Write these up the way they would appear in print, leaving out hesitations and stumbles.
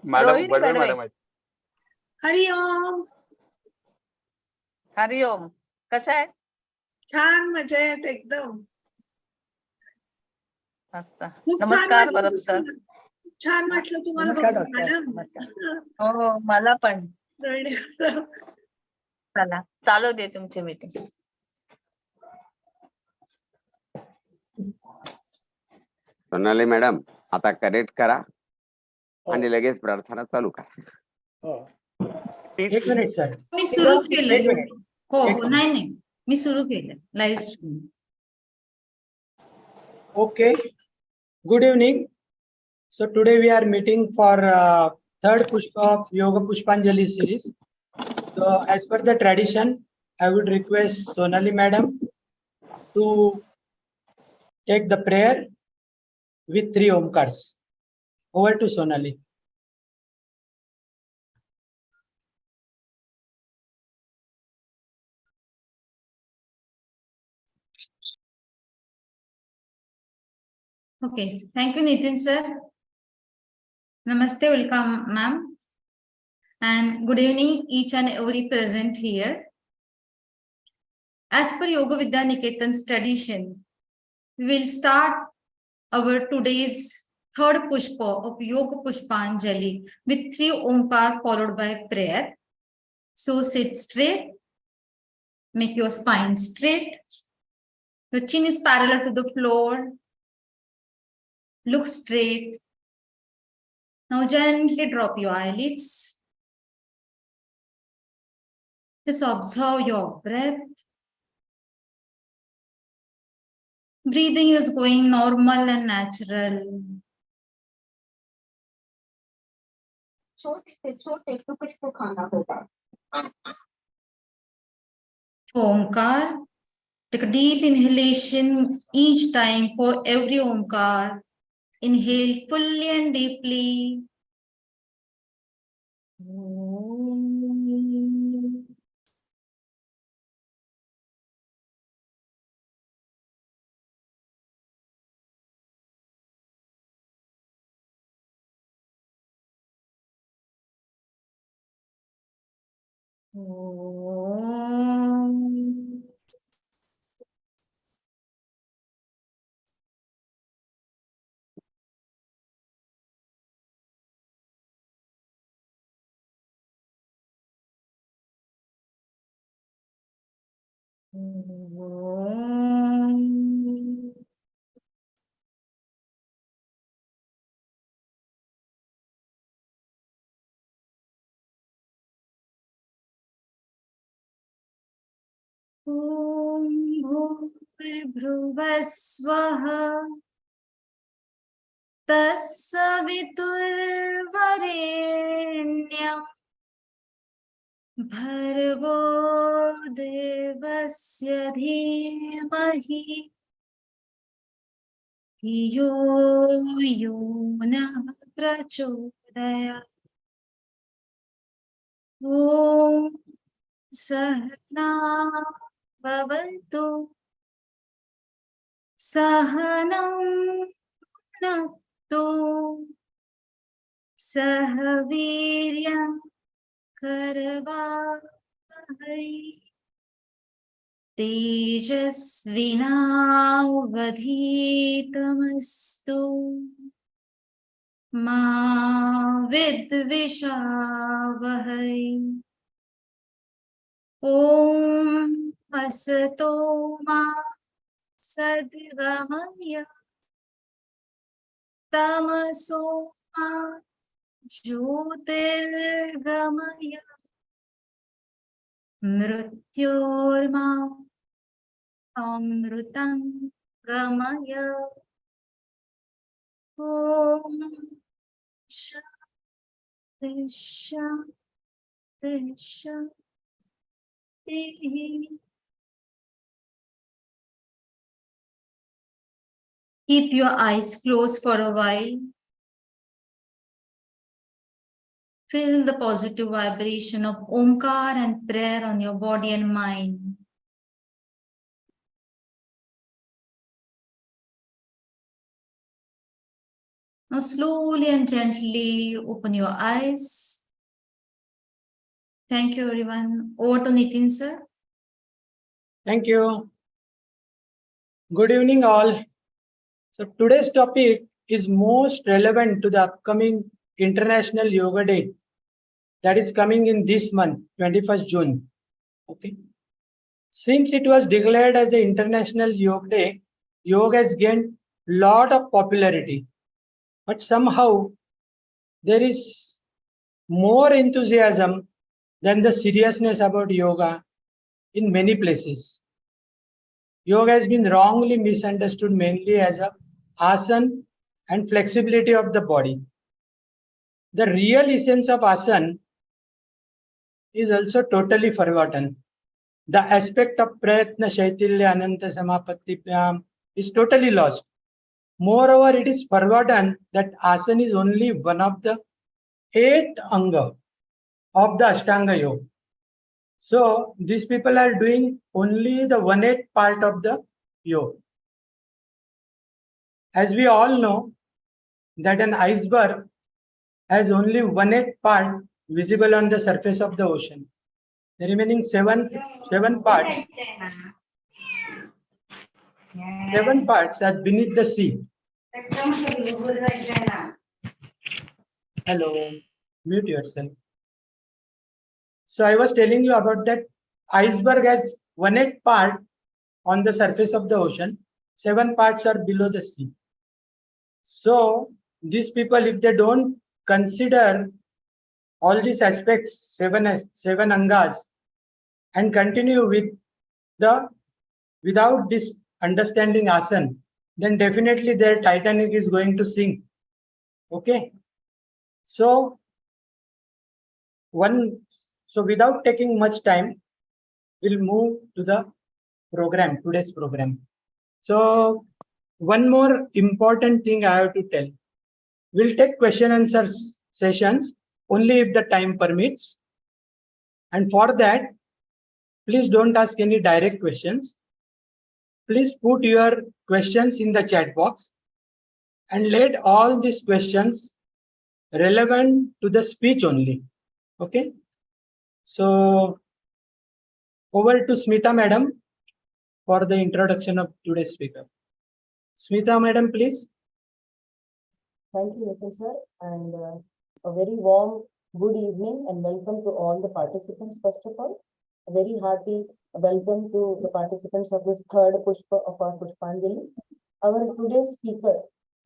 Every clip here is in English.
Madam Rohini Badve Badve. Madam आहेत. हरिओम. हरिओम. कसं आहे? छान, मजेत एकदम. मस्त. खूप छान नमस्कार वाटलं परब सर. खूप छान वाटलं तुम्हाला नमस्कार, बघून, डॉक्टर. मॅडम. हो मला पण. रोहिणी मॅडम. चला चालू दे तुमची मीटिंग. सोनाली मॅडम आता करेक्ट करा हो. आणि लगेच प्रार्थना चालू करा. हो. एक मिनिट सर. मी सुरू एक केलंय. मिनिट. हो एक हो, मिनिट. नाही मी सुरू केलं live stream. Okay. Good evening. So today we are meeting for third Pushpa of Yoga Pushpanjali series. So as per the tradition, I would request Sonali madam to take the prayer with 3 omkars. Over to Sonali. Okay, thank you Nitin sir. Namaste, welcome ma'am, and good evening each and every present here. As per Yoga Vidya Niketan's tradition, we will start our today's third Pushpa of Yoga Pushpanjali with 3 omkar followed by prayer. So sit straight, make your spine straight, your chin is parallel to the floor. Look straight. Now gently drop your eyelids. Just observe your breath. Breathing is going normal and natural. छोटे से छोटे टुकड़े को खाना होगा. Omkar. Take a deep inhalation each time for every omkar. Inhale fully and deeply. Om Bhurvasvah Tassaviturvarenyam Bhargo Devasya Dhimahi Yo Yonah Prachodayat. Om Sahana Bhavantu Sahanam Natu Sahaviryam Karavahai Tejasvinavadhitamastu Ma Vidvishavahai. Om Asato Ma Sadgamaya Tamaso Ma Jyotirgamaya Mrityorma Amrutam Gamaya. Om Shanti Shanti Shanti. Keep your eyes closed for a while. Feel the positive vibration of Omkar and prayer on your body and mind. Now slowly and gently open your eyes. Thank you, everyone. Over to Nitin, sir. Thank you. Good evening, all. So today's topic is most relevant to the upcoming International Yoga Day that is coming in this month, 21st June. Okay. Since it was declared as an International Yoga Day, yoga has gained lot of popularity. But somehow there is more enthusiasm than the seriousness about yoga in many places. Yoga has been wrongly misunderstood mainly as a asana and flexibility of the body. The real essence of asana is also totally forgotten. The aspect of prayatna shaitilya ananta samapatti is totally lost. Moreover, it is forgotten that asana is only one of the 8 anga of the Ashtanga Yoga. So these people are doing only the 1/8 part of the yoga. As we all know that an iceberg has only 1/8 part visible on the surface of the ocean. The remaining seven parts are beneath the sea. Hello, mute yourself. So I was telling you about that iceberg has 1/8 part on the surface of the ocean, 7 parts are below the sea. So these people, if they don't consider all these aspects, seven angas, and continue without this understanding asana, then definitely their Titanic is going to sink. Okay. So without taking much time, we'll move to the program, today's program. So one more important thing I have to tell. We'll take question answer sessions only if the time permits. And for that, please don't ask any direct questions. Please put your questions in the chat box and let all these questions relevant to the speech only. Okay. So over to Smita madam for the introduction of today's speaker. Smita madam, please. Thank you, Nitin sir, and a very warm good evening and welcome to all the participants. First of all, a very hearty welcome to the participants of this third Pushpa of our Pushpanjali. Our today's speaker,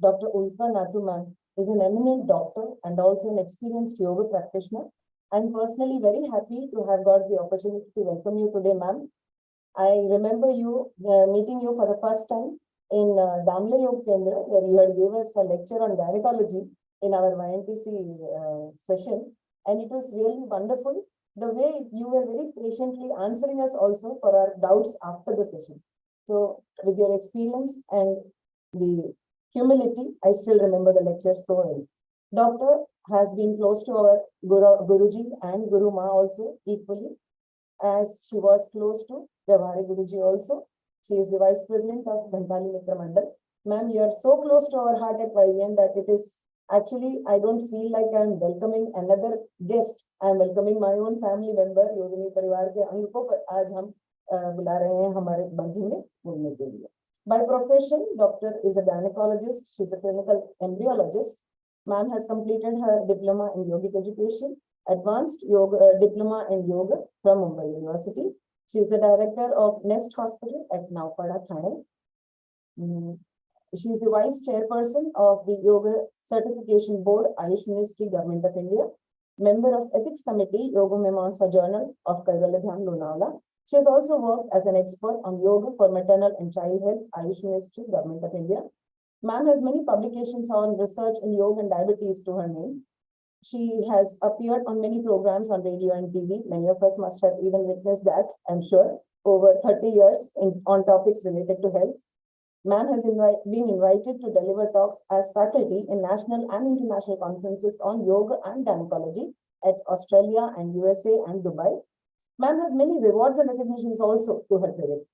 Dr. Ulka Natu ma'am, is an eminent doctor and also an experienced yoga practitioner. I'm personally very happy to have got the opportunity to welcome you today, ma'am. I remember you meeting you for the first time in Damle Yoga Kendra, where you had given us a lecture on gynecology in our YNTC session, and it was really wonderful the way you were very patiently answering us also for our doubts after the session. So with your experience and the humility, I still remember the lecture so well. Doctor has been close to our Guruji and Guru Ma also equally, as she was close to Vyavahari Guruji also. She is the Vice President of Bantali Mitra Mandal. Ma'am, you are so close to our heart at YVN that it is actually, I don't feel like I am welcoming another guest. I am welcoming my own family member, Yogini Parivar ke अंग को आज हम बुला रहे हैं हमारे बंधु में मिलने के लिए. By profession, doctor is a gynecologist. She is a clinical embryologist. Ma'am has completed her diploma in yogic education, advanced yoga diploma in yoga from Mumbai University. She is the director of Nest Hospital at Naupada, Thane. She is the vice chairperson of the Yoga Certification Board, Ayush Ministry, Government of India. Member of Ethics Committee, Yoga Mimamsa Journal of Kaivalyadham, Lonavala. She has also worked as an expert on yoga for maternal and child health, Ayush Ministry, Government of India. Ma'am has many publications on research in yoga and diabetes to her name. She has appeared on many programs on radio and TV. Many of us must have even witnessed that, I'm sure, over 30 years on topics related to health. Ma'am has been invited to deliver talks as faculty in national and international conferences on yoga and gynecology at Australia and USA and Dubai. Ma'am has many rewards and recognitions also to her credit,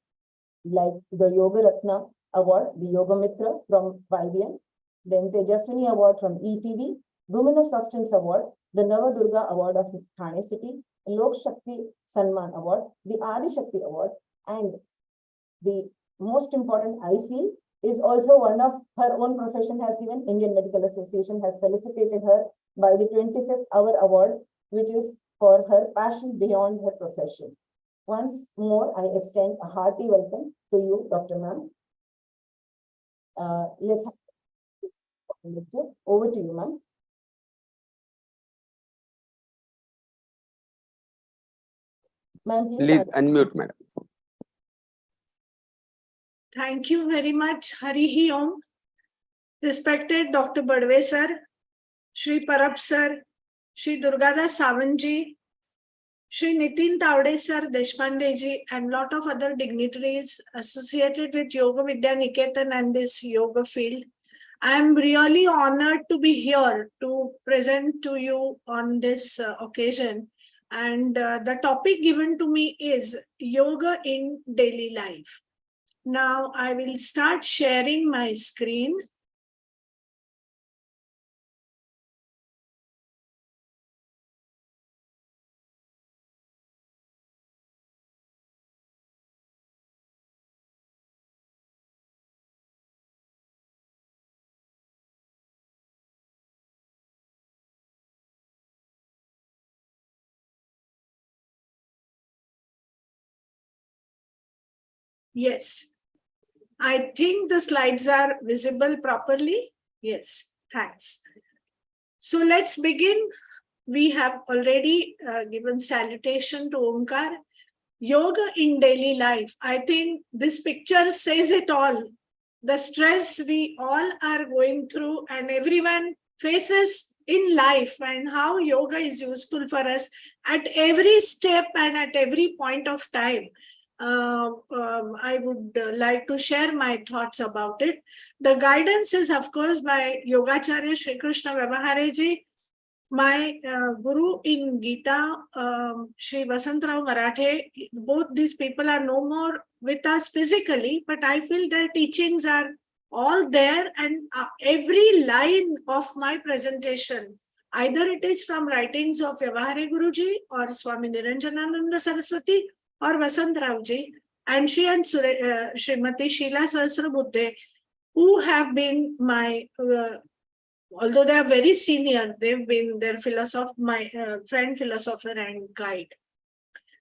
like the Yoga Ratna Award, the Yoga Mitra from YVN, then Tejaswini Award from ETV, Women of Substance Award, the Navadurga Award of Thane City, Lok Shakti Sanman Award, the Adi Shakti Award, and the most important, I feel, is also one of her own profession has given. Indian Medical Association has felicitated her by the 25th Hour Award, which is for her passion beyond her profession. Once more, I extend a hearty welcome to you, Dr. Ma'am. Let's have a lecture. Over to you, ma'am. Ma'am, Please unmute, madam. Thank you very much. Harihi Om. Respected Dr. Badwe sir, Shri Parab sir, Shri Durgadas Savanji, Shri Nitin Tavde sir, Deshpande ji, and lot of other dignitaries associated with Yoga Vidya Niketan and this yoga field. I am really honored to be here to present to you on this occasion. And the topic given to me is yoga in daily life. Now I will start sharing my screen. Yes, I think the slides are visible properly. Yes, thanks. So let's begin. We have already given salutation to Omkar. Yoga in daily life. I think this picture says it all. The stress we all are going through and everyone faces in life, and how yoga is useful for us at every step and at every point of time. I would like to share my thoughts about it. The guidance is, of course, by Yogacharya Sri Krishna Vyavahare ji, my guru in Gita, Sri Vasantrao Marathe. Both these people are no more with us physically, but I feel their teachings are all there, and every line of my presentation, either it is from writings of Vyavahare Guruji or Swami Niranjanananda Saraswati or Vasantrao ji, and Shri and Srimati Sheila Sahasrabuddhe, who have been my although they are very senior, they've been their philosopher, my friend, philosopher, and guide.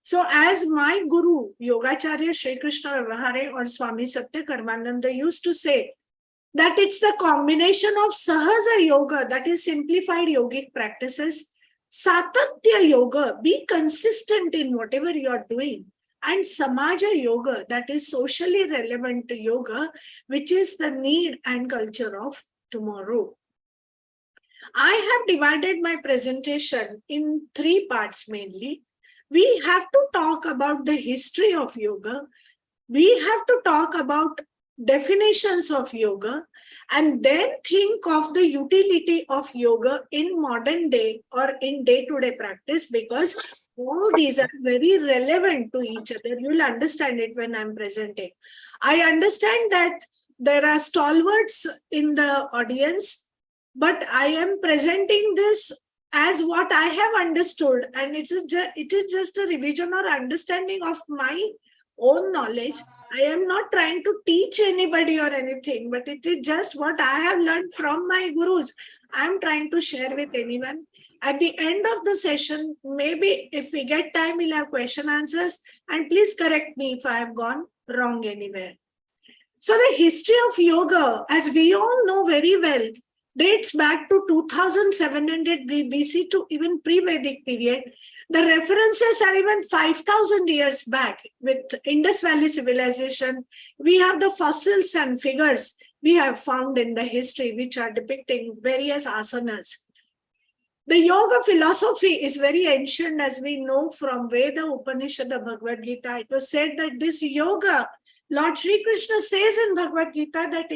So, as my guru, Yogacharya Sri Krishna Vyavahare or Swami Satya Karmananda used to say, that it's the combination of Sahaja Yoga, that is simplified yogic practices, Satatya Yoga, be consistent in whatever you are doing, and Samaja Yoga, that is socially relevant yoga, which is the need and culture of tomorrow. I have divided my presentation in 3 parts mainly. We have to talk about the history of yoga. We have to talk about definitions of yoga, and then think of the utility of yoga in modern day or in day-to-day practice, because all these are very relevant to each other. You'll understand it when I'm presenting. I understand that there are stalwarts in the audience, but I am presenting this as what I have understood, and it is just a revision or understanding of my own knowledge. I am not trying to teach anybody or anything, but it is just what I have learned from my gurus. I am trying to share with anyone. At the end of the session, maybe if we get time, we'll have question answers, and please correct me if I have gone wrong anywhere. So the history of yoga, as we all know very well, dates back to 2700 BC to even pre-Vedic period. The references are even 5,000 years back with Indus Valley civilization. We have the fossils and figures we have found in the history which are depicting various asanas. The yoga philosophy is very ancient, as we know from Veda, Upanishad, Bhagavad Gita. It was said that this yoga, Lord Sri Krishna says in Bhagavad Gita that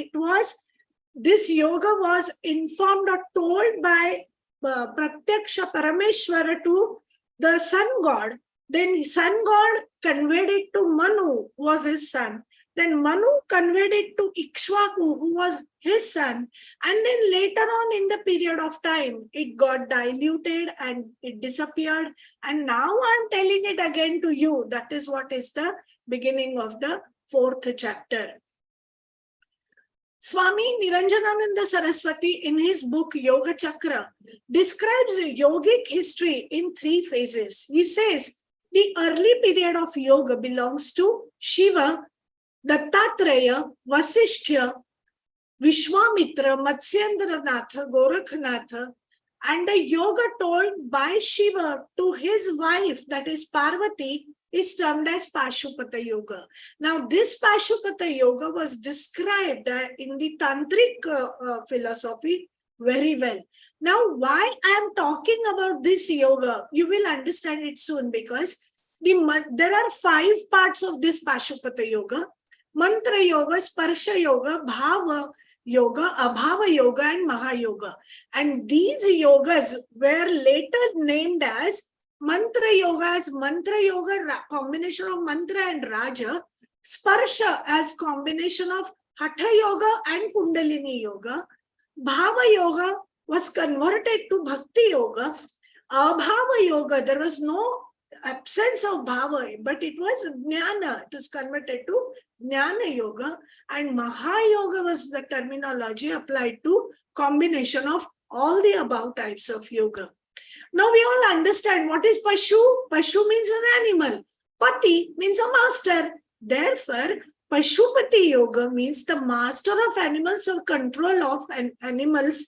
this yoga was informed or told by Pratyaksha Parameshwara to the sun god. Then sun god conveyed it to Manu, was his son. Then Manu conveyed it to Ikshvaku, who was his son. And then later on in the period of time, it got diluted and it disappeared. And now I'm telling it again to you. That is what is the beginning of the 4th chapter. Swami Niranjanananda Saraswati in his book Yoga Chakra describes yogic history in 3 phases. He says the early period of yoga belongs to Shiva, Dattatreya, Vasishtha, Vishwamitra, Matsyendranath, Gorakhnath, and the yoga told by Shiva to his wife, that is Parvati, is termed as Pashupata Yoga. Now, this Pashupata Yoga was described in the Tantric philosophy very well. Now, why I am talking about this yoga, you will understand it soon, because there are 5 parts of this Pashupata Yoga: Mantra Yoga, Sparsha Yoga, Bhava Yoga, Abhava Yoga, and Mahayoga. And these yogas were later named as Mantra Yoga as Mantra Yoga, combination of Mantra and Raja, Sparsha as combination of Hatha Yoga and Kundalini Yoga, Bhava Yoga was converted to Bhakti Yoga, Abhava Yoga, there was no absence of Bhava, but it was Jnana, it was converted to Jnana Yoga, and Mahayoga was the terminology applied to combination of all the above types of yoga. Now we all understand what is Pashu. Pashu means an animal. Pati means a master. Therefore, Pashupati Yoga means the master of animals or control of animals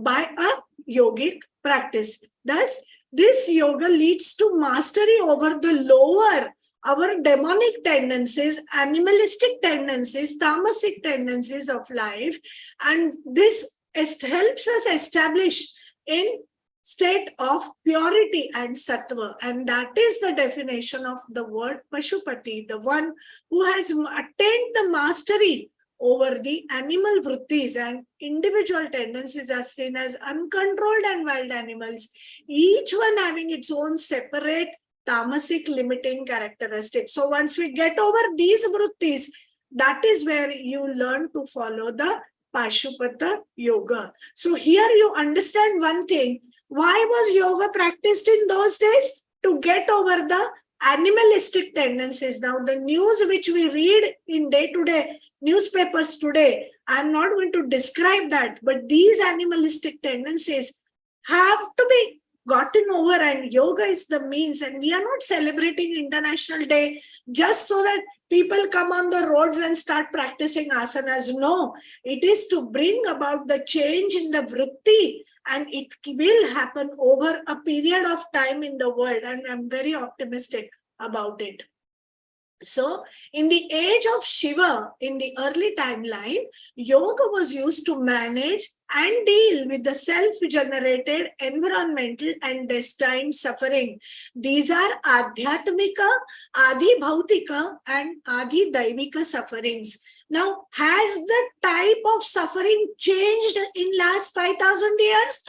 by a yogic practice. Thus, this yoga leads to mastery over the lower, our demonic tendencies, animalistic tendencies, tamasic tendencies of life. And this helps us establish in state of purity and sattva, and that is the definition of the word Pashupati, the one who has attained the mastery over the animal vrittis, and individual tendencies are seen as uncontrolled and wild animals, each one having its own separate tamasic limiting characteristics. So once we get over these vrittis, that is where you learn to follow the Pashupata Yoga. So here you understand one thing. Why was yoga practiced in those days? To get over the animalistic tendencies. Now, the news which we read in day-to-day newspapers today, I'm not going to describe that, but these animalistic tendencies have to be gotten over, and yoga is the means. And we are not celebrating International Day just so that people come on the roads and start practicing asanas. No, it is to bring about the change in the vritti, and it will happen over a period of time in the world, and I'm very optimistic about it. So, in the age of Shiva, in the early timeline, yoga was used to manage and deal with the self-generated environmental and destined suffering. These are Adhyatmika, Adi Bhautika, and Adi Daivika sufferings. Now, has the type of suffering changed in last 5,000 years?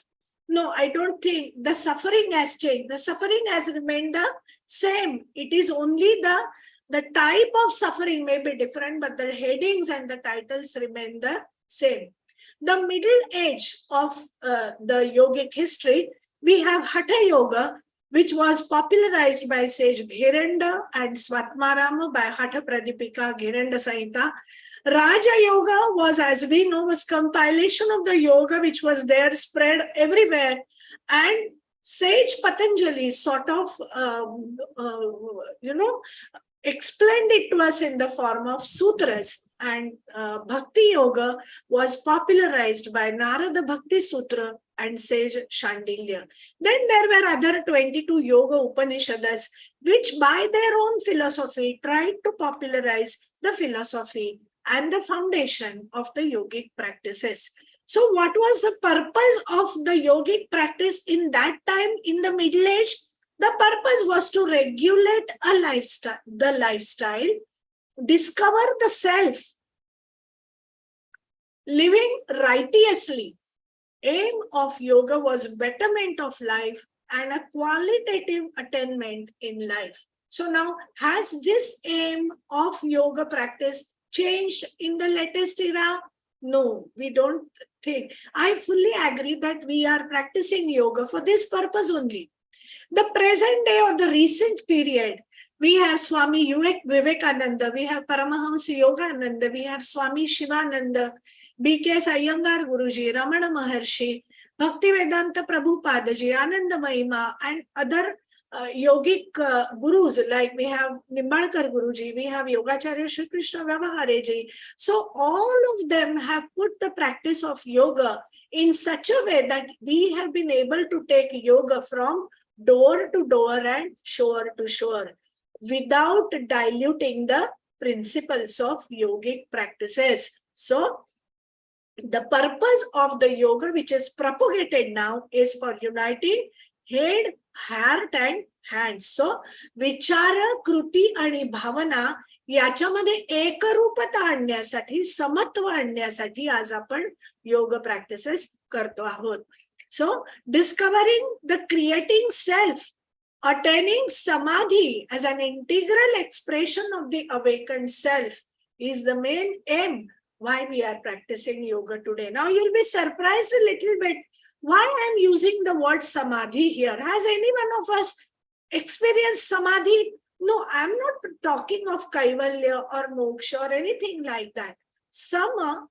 No, I don't think the suffering has changed. The suffering has remained the same. It is only the type of suffering may be different, but the headings and the titles remain the same. The middle age of the yogic history, we have Hatha Yoga, which was popularized by sage Ghiranda and Swatmarama by Hatha Pradipika, Ghiranda Samhita. Raja Yoga was, as we know, was compilation of the yoga which was there spread everywhere, and sage Patanjali sort of, explained it to us in the form of sutras, and Bhakti Yoga was popularized by Narada Bhakti Sutra and sage Shandilya. Then there were other 22 yoga Upanishads, which by their own philosophy tried to popularize the philosophy and the foundation of the yogic practices. So what was the purpose of the yogic practice in that time in the Middle Age? The purpose was to regulate the lifestyle, discover the self, living righteously. Aim of yoga was betterment of life and a qualitative attainment in life. So now, has this aim of yoga practice changed in the latest era? No, we don't think. I fully agree that we are practicing yoga for this purpose only. The present day or the recent period, we have Swami Vivekananda, we have Paramahamsa Yogananda, we have Swami Shivananda, B.K. Iyengar Guruji, Ramana Maharshi, Bhaktivedanta Prabhupadaji, Ananda Mahima, and other yogic gurus, like we have Nimbalkar Guruji, we have Yogacharya Shri Krishna Vyavahareji. So all of them have put the practice of yoga in such a way that we have been able to take yoga from door to door and shore to shore without diluting the principles of yogic practices. So the purpose of the yoga which is propagated now is for uniting head, heart and hands. So vichara, कृती आणि भावना याच्यामध्ये एकरूपता आणण्यासाठी, समत्व आणण्यासाठी आज आपण योग प्रॅक्टिसेस करतो आहोत. So discovering the creating self, attaining samadhi as an integral expression of the awakened self is the main aim why we are practicing yoga today. Now you'll be surprised a little bit why I'm using the word samadhi here. Has any one of us experienced samadhi? No, I'm not talking of kaivalya or moksha or anything like that. Sama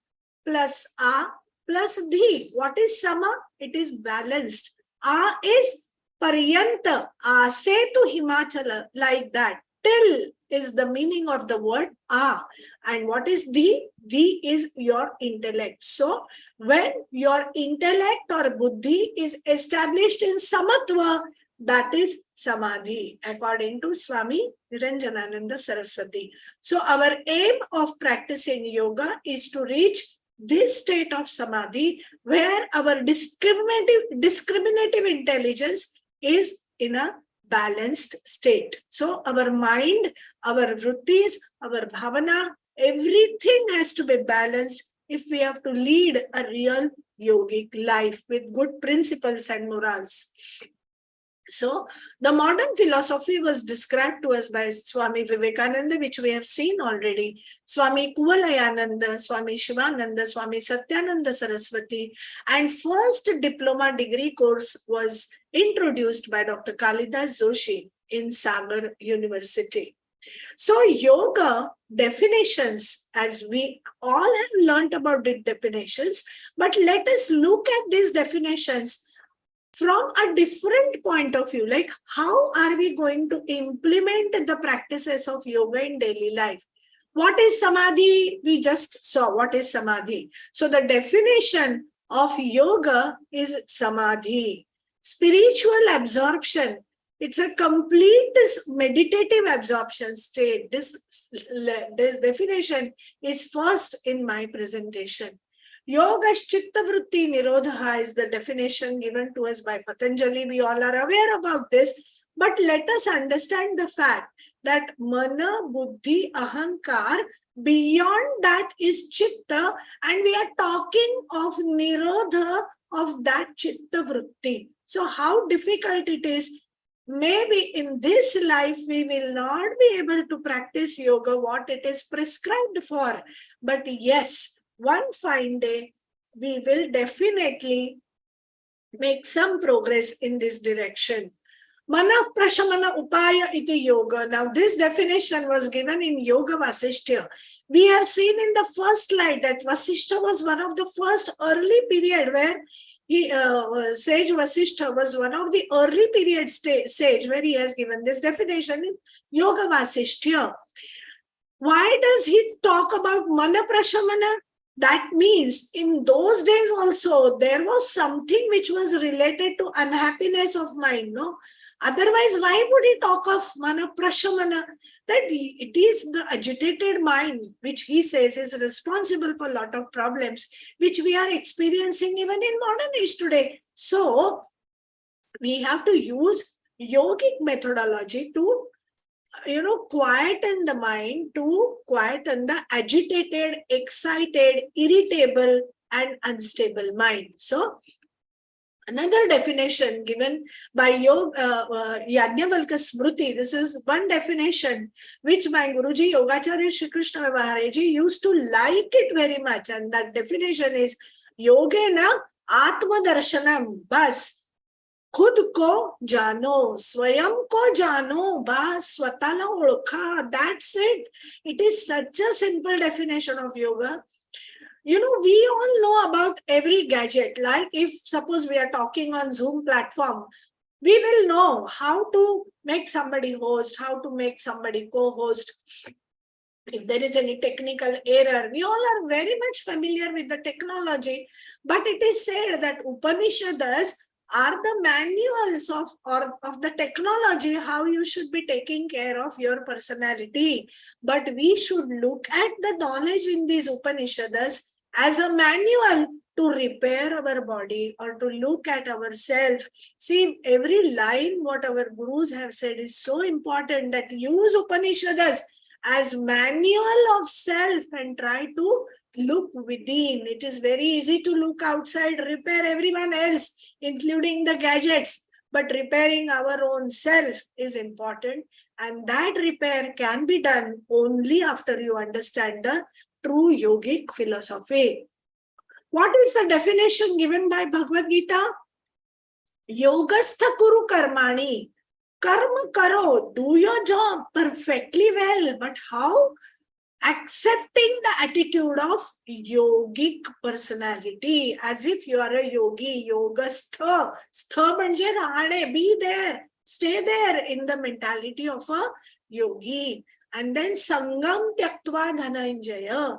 plus a plus dhi. What is sama? It is balanced. A is paryanta. Ase to Himachala, like that. Till is the meaning of the word a. And what is dhi? Dhi is your intellect. So when your intellect or buddhi is established in samatva, that is samadhi, according to Swami Niranjanananda Saraswati. So our aim of practicing yoga is to reach this state of samadhi where our discriminative intelligence is in a balanced state. So our mind, our vrittis, our bhavana, everything has to be balanced if we have to lead a real yogic life with good principles and morals. So the modern philosophy was described to us by Swami Vivekananda, which we have seen already, Swami Kuvalayananda, Swami Shivananda, Swami Satyananda Saraswati, and first diploma degree course was introduced by Dr. Kalidas Joshi in Sagar University. So yoga definitions, as we all have learned about the definitions, but let us look at these definitions from a different point of view, like how are we going to implement the practices of yoga in daily life? What is samadhi? We just saw what is samadhi. So the definition of yoga is samadhi, spiritual absorption. It's a complete meditative absorption state. This definition is first in my presentation. Yoga Chitta Vritti Nirodha is the definition given to us by Patanjali. We all are aware about this, but let us understand the fact that Mana, Buddhi, Ahankar, beyond that is Chitta, and we are talking of Nirodha of that Chitta Vritti. So how difficult it is. Maybe in this life we will not be able to practice yoga what it is prescribed for, but yes, one fine day, we will definitely make some progress in this direction. Mana prashamana upaya iti yoga. Now, this definition was given in Yoga Vasishtha. We have seen in the first slide that Vasishtha was one of the first early period where Sage Vasishtha was one of the early period sage where he has given this definition in Yoga Vasishtha. Why does he talk about mana prashamana? That means in those days also there was something which was related to unhappiness of mind, no? Otherwise, why would he talk of mana prashamana? That it is the agitated mind which he says is responsible for a lot of problems which we are experiencing even in modern age today. So we have to use yogic methodology to quieten the mind, to quieten the agitated, excited, irritable, and unstable mind. So Another definition given by Yajnavalkya Smriti, this is one definition which my Guruji Yogacharya Shri Krishna Vivaharaji used to like it very much, and that definition is Yogena Atma Darshanam, bas खुद को जानो, स्वयं को जानो, बस स्वतःला ओळखा. That's it. It is such a simple definition of yoga. You know, we all know about every gadget. Like if suppose we are talking on Zoom platform, we will know how to make somebody host, how to make somebody co-host. If there is any technical error, we all are very much familiar with the technology. But it is said that Upanishads are the manuals of the technology, how you should be taking care of your personality. But we should look at the knowledge in these Upanishads as a manual to repair our body or to look at ourselves. See, every line what our gurus have said is so important, that use Upanishads as manual of self and try to look within. It is very easy to look outside, repair everyone else, including the gadgets, but repairing our own self is important, and that repair can be done only after you understand the true yogic philosophy. What is the definition given by Bhagavad Gita? Yogastha kuru karmani. Karma karo, do your job perfectly well, but how? Accepting the attitude of yogic personality, as if you are a yogi. Yogastha, stha manje rahane, be there, stay there in the mentality of a yogi. And then sangam tyaktva dhananjaya.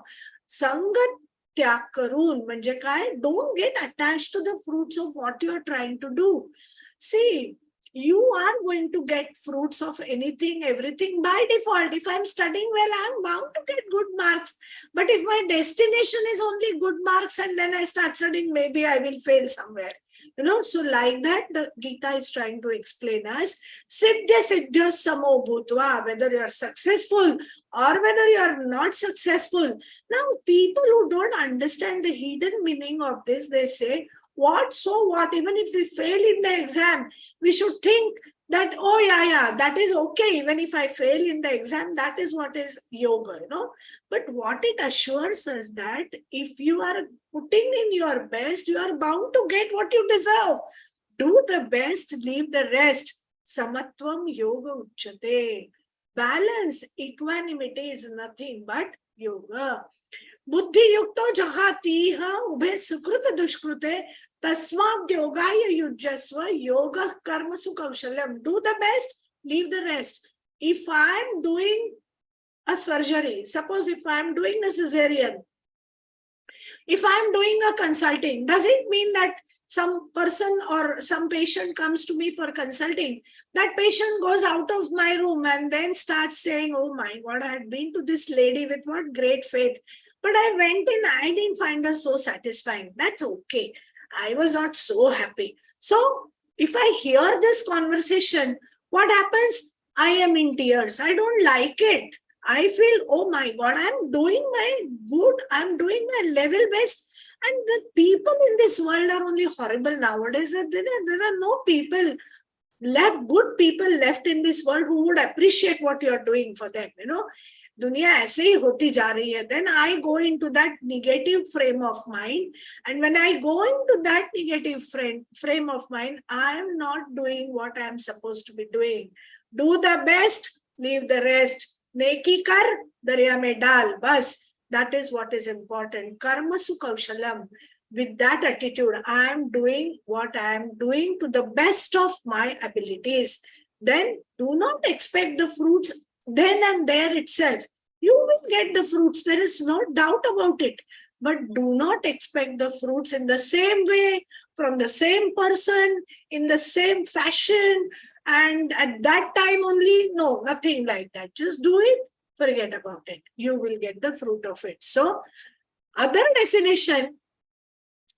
Sangat त्याग करून म्हणजे काय? Don't get attached to the fruits of what you are trying to do. See, you are going to get fruits of anything, everything by default. If I'm studying well, I'm bound to get good marks. But if my destination is only good marks and then I start studying, maybe I will fail somewhere. You know, so like that, the Gita is trying to explain us, siddhya siddhya samo bhutva, whether you are successful or whether you are not successful. Now, people who don't understand the hidden meaning of this, they say, what, so what, even if we fail in the exam, we should think that, oh yeah, that is okay. Even if I fail in the exam, that is what is yoga, you know. But what it assures us that if you are putting in your best, you are bound to get what you deserve. Do the best, leave the rest. Samatvam yoga uchyate. Balance, equanimity is nothing but yoga. Buddhi yukto jahatiha ubhe sukrita dushkrute tasmad yogaya yujasva yoga karma sukausalyam. Do the best, leave the rest. If I'm doing a surgery, suppose if I'm doing a cesarean, if I'm doing a consulting, does it mean that some person or some patient comes to me for consulting, that patient goes out of my room and then starts saying, oh my God, I had been to this lady with what great faith, but I went in, I didn't find her so satisfying. That's okay. I was not so happy. So if I hear this conversation, what happens? I am in tears. I don't like it. I feel, oh my God, I'm doing my good. I'm doing my level best. And the people in this world are only horrible nowadays. There are no people left, good people left in this world who would appreciate what you are doing for them, you know. दुनिया ऐसे ही होती जा रही है. Then I go into that negative frame of mind, and when I go into that negative frame of mind, I am not doing what I am supposed to be doing. Do the best, leave the rest. Neki kar, darya mein dal. Bas, that is what is important. Karma sukausalam. With that attitude, I am doing what I am doing to the best of my abilities. Then do not expect the fruits then and there itself. You will get the fruits, there is no doubt about it. But do not expect the fruits in the same way, from the same person, in the same fashion, and at that time only. No, nothing like that. Just do it, forget about it. You will get the fruit of it. So, other definition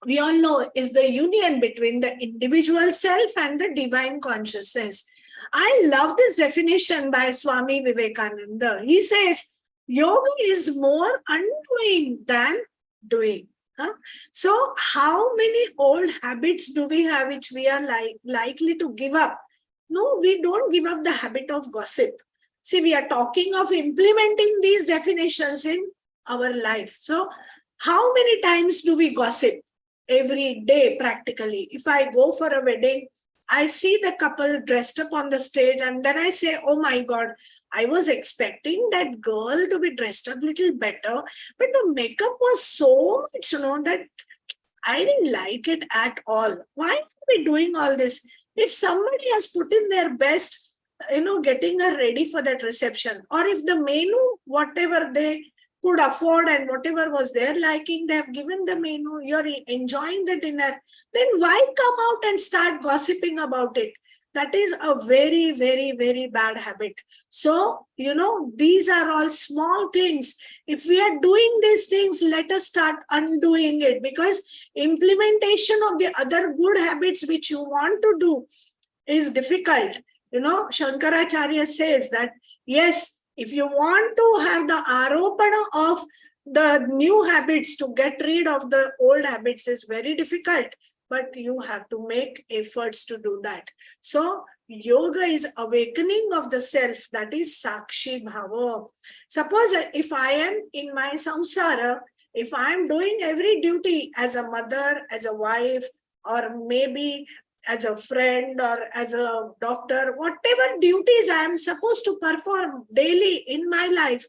we all know is the union between the individual self and the divine consciousness. I love this definition by Swami Vivekananda. He says, yoga is more undoing than doing. Huh? So how many old habits do we have which we are likely to give up? No, we don't give up the habit of gossip. See, we are talking of implementing these definitions in our life. So how many times do we gossip? Every day, practically. If I go for a wedding, I see the couple dressed up on the stage, and then I say, oh my God, I was expecting that girl to be dressed up a little better, but the makeup was so much, that I didn't like it at all. Why are we doing all this? If somebody has put in their best, getting her ready for that reception, or if the menu, whatever they could afford and whatever was their liking, they have given the menu, you're enjoying the dinner, then why come out and start gossiping about it? That is a very, very, very bad habit. So, these are all small things. If we are doing these things, let us start undoing it, because implementation of the other good habits which you want to do is difficult. Shankaracharya says that, yes, if you want to have the aropana of the new habits to get rid of the old habits is very difficult, but you have to make efforts to do that. So yoga is awakening of the self, that is Sakshi Bhava. Suppose if I am in my samsara, if I am doing every duty as a mother, as a wife, or maybe as a friend or as a doctor, whatever duties I am supposed to perform daily in my life,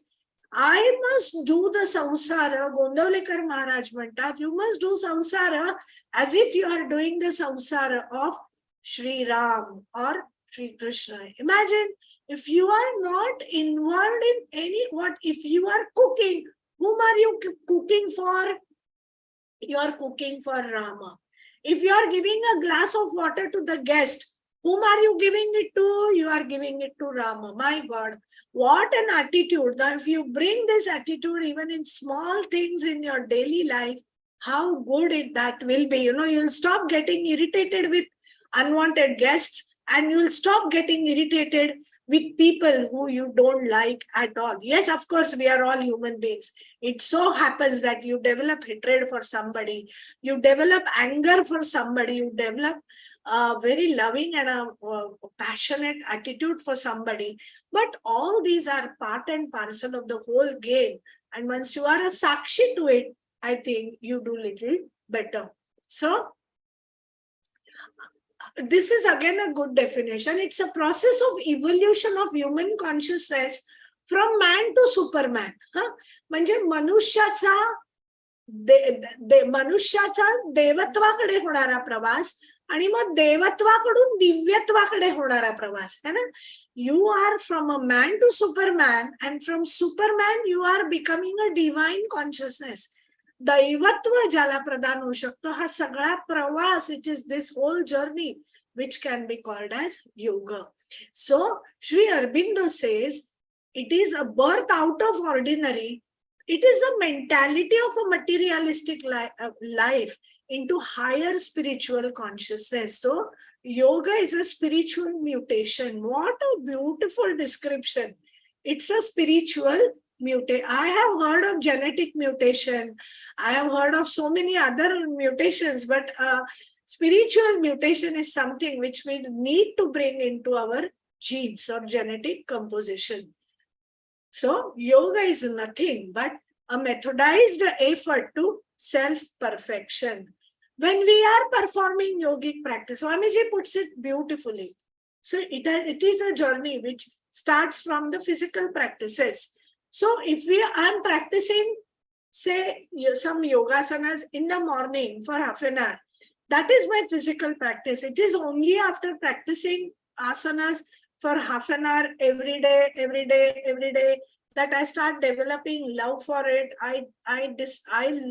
I must do the samsara. Gondavlikar Maharaj Mantat, you must do samsara as if you are doing the samsara of Sri Ram or Sri Krishna. Imagine if you are not involved in if you are cooking, whom are you cooking for? You are cooking for Rama. If you are giving a glass of water to the guest, whom are you giving it to? You are giving it to Rama. My God, what an attitude. Now, if you bring this attitude even in small things in your daily life, how good that will be. You'll stop getting irritated with unwanted guests, and you'll stop getting irritated with people who you don't like at all. Yes, of course, we are all human beings. It so happens that you develop hatred for somebody, you develop anger for somebody, you develop a very loving and a passionate attitude for somebody. But all these are part and parcel of the whole game. And once you are a sakshi to it, I think you do little better. So, this is again a good definition. It's a process of evolution of human consciousness from man to superman. म्हणजे मनुष्याचा देवत्वाकडे होणारा प्रवास आणि मग देवत्वाकडून दिव्यत्वाकडे होणारा प्रवास है ना. You are from a man to superman, and from superman you are becoming a divine consciousness. दैवत्व ज्याला प्रदान होऊ शकतो, हा सगळा प्रवास, it is this whole journey which can be called as yoga. So Sri Aurobindo says it is a birth out of ordinary. It is the mentality of a materialistic life into higher spiritual consciousness. So yoga is a spiritual mutation. What a beautiful description. It's a spiritual mutation. I have heard of genetic mutation. I have heard of so many other mutations, but spiritual mutation is something which we need to bring into our genes or genetic composition. So yoga is nothing but a methodized effort to self-perfection. When we are performing yogic practice, Swamiji puts it beautifully. So it is a journey which starts from the physical practices. So if I'm practicing, say, some yogasanas in the morning for half an hour, that is my physical practice. It is only after practicing asanas for half an hour every day, that I start developing love for it. I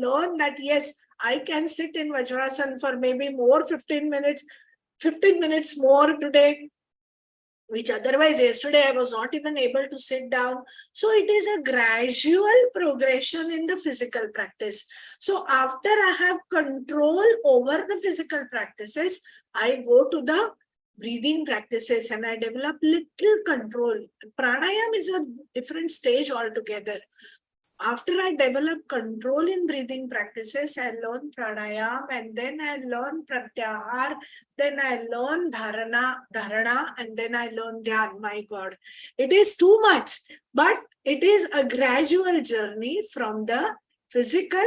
learn that yes, I can sit in Vajrasana for maybe more 15 minutes more today, which otherwise yesterday I was not even able to sit down. So it is a gradual progression in the physical practice. So after I have control over the physical practices, I go to the breathing practices and I develop little control. Pranayam is a different stage altogether. After I develop control in breathing practices, I learn pranayam, and then I learn pratyahar, then I learn dharana, and then I learn dhyan. My God, it is too much, but it is a gradual journey from the physical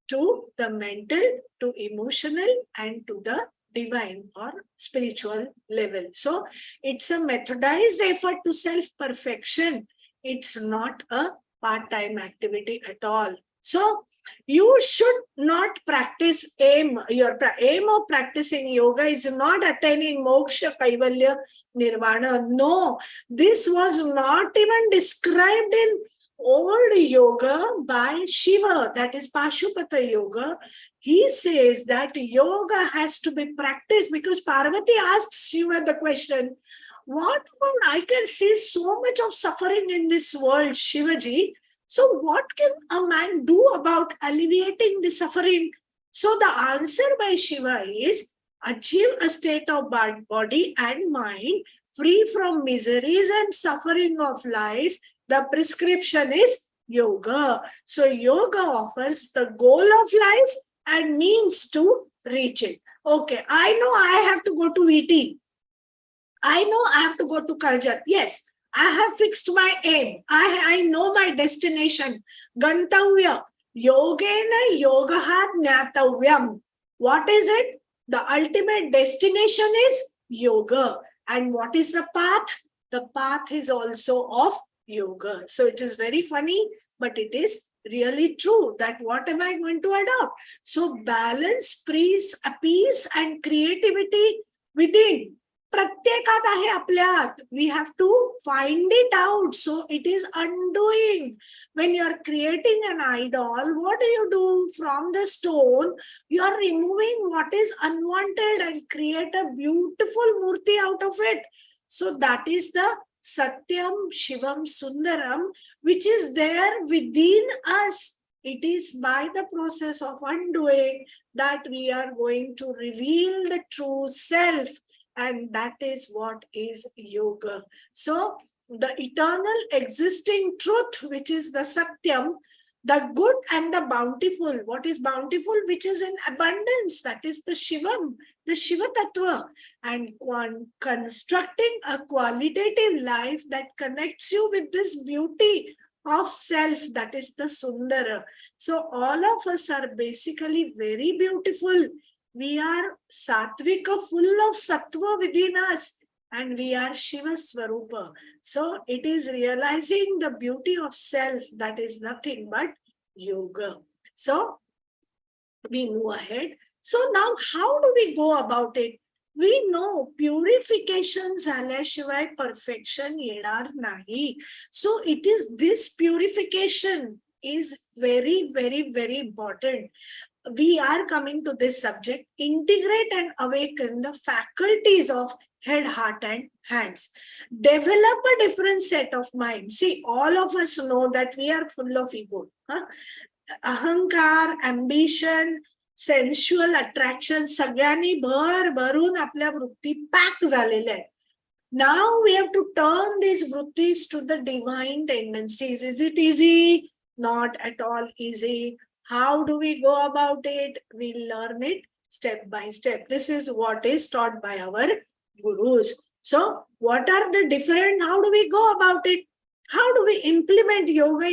to the mental to emotional and to the divine or spiritual level. So it's a methodized effort to self-perfection. It's not a part-time activity at all. So you should not practice aim. Your aim of practicing yoga is not attaining moksha, kaivalya, nirvana. No, this was not even described in old yoga by Shiva, that is Pashupata yoga. He says that yoga has to be practiced because Parvati asks Shiva the question, what about I can see so much of suffering in this world, Shivaji? So what can a man do about alleviating the suffering? So the answer by Shiva is achieve a state of body and mind free from miseries and suffering of life. The prescription is yoga. So yoga offers the goal of life and means to reach it. Okay, I know I have to go to VT. I know I have to go to Karjat. Yes, I have fixed my aim. I know my destination. Gantavya. Yogena yogaha jnatavyam. What is it? The ultimate destination is yoga. And what is the path? The path is also of yoga. So it is very funny, but it is really true that what am I going to adopt? So balance, peace, and creativity within. प्रत्येकात आहे आपल्यात. We have to find it out. So it is undoing. When you are creating an idol, what do? From the stone, you are removing what is unwanted and create a beautiful murti out of it. So that is the Satyam Shivam Sundaram, which is there within us. It is by the process of undoing that we are going to reveal the true self. And that is what is yoga. So the eternal existing truth, which is the Satyam, the good and the bountiful. What is bountiful? Which is in abundance. That is the Shivam, the Shiva Tattva. And constructing a qualitative life that connects you with this beauty of self, that is the Sundara. So all of us are basically very beautiful. We are Satvika, full of Sattva within us, and we are Shiva Swarupa. So it is realizing the beauty of self that is nothing but yoga. So we move ahead. So now how do we go about it? We know purification झाल्याशिवाय perfection येणार नाही. So it is this purification is very, very, very important. We are coming to this subject, integrate and awaken the faculties of head, heart, and hands. Develop a different set of mind. See, all of us know that we are full of ego. Ahankar, ambition, sensual attraction, सगळ्यांनी भरून आपल्या वृत्ती pack झालेल्या आहेत. Now we have to turn these vrittis to the divine tendencies. Is it easy? Not at all easy. How do we go about it? We learn it step by step. This is what is taught by our gurus. So what are the different, how do we go about it? How do we implement yoga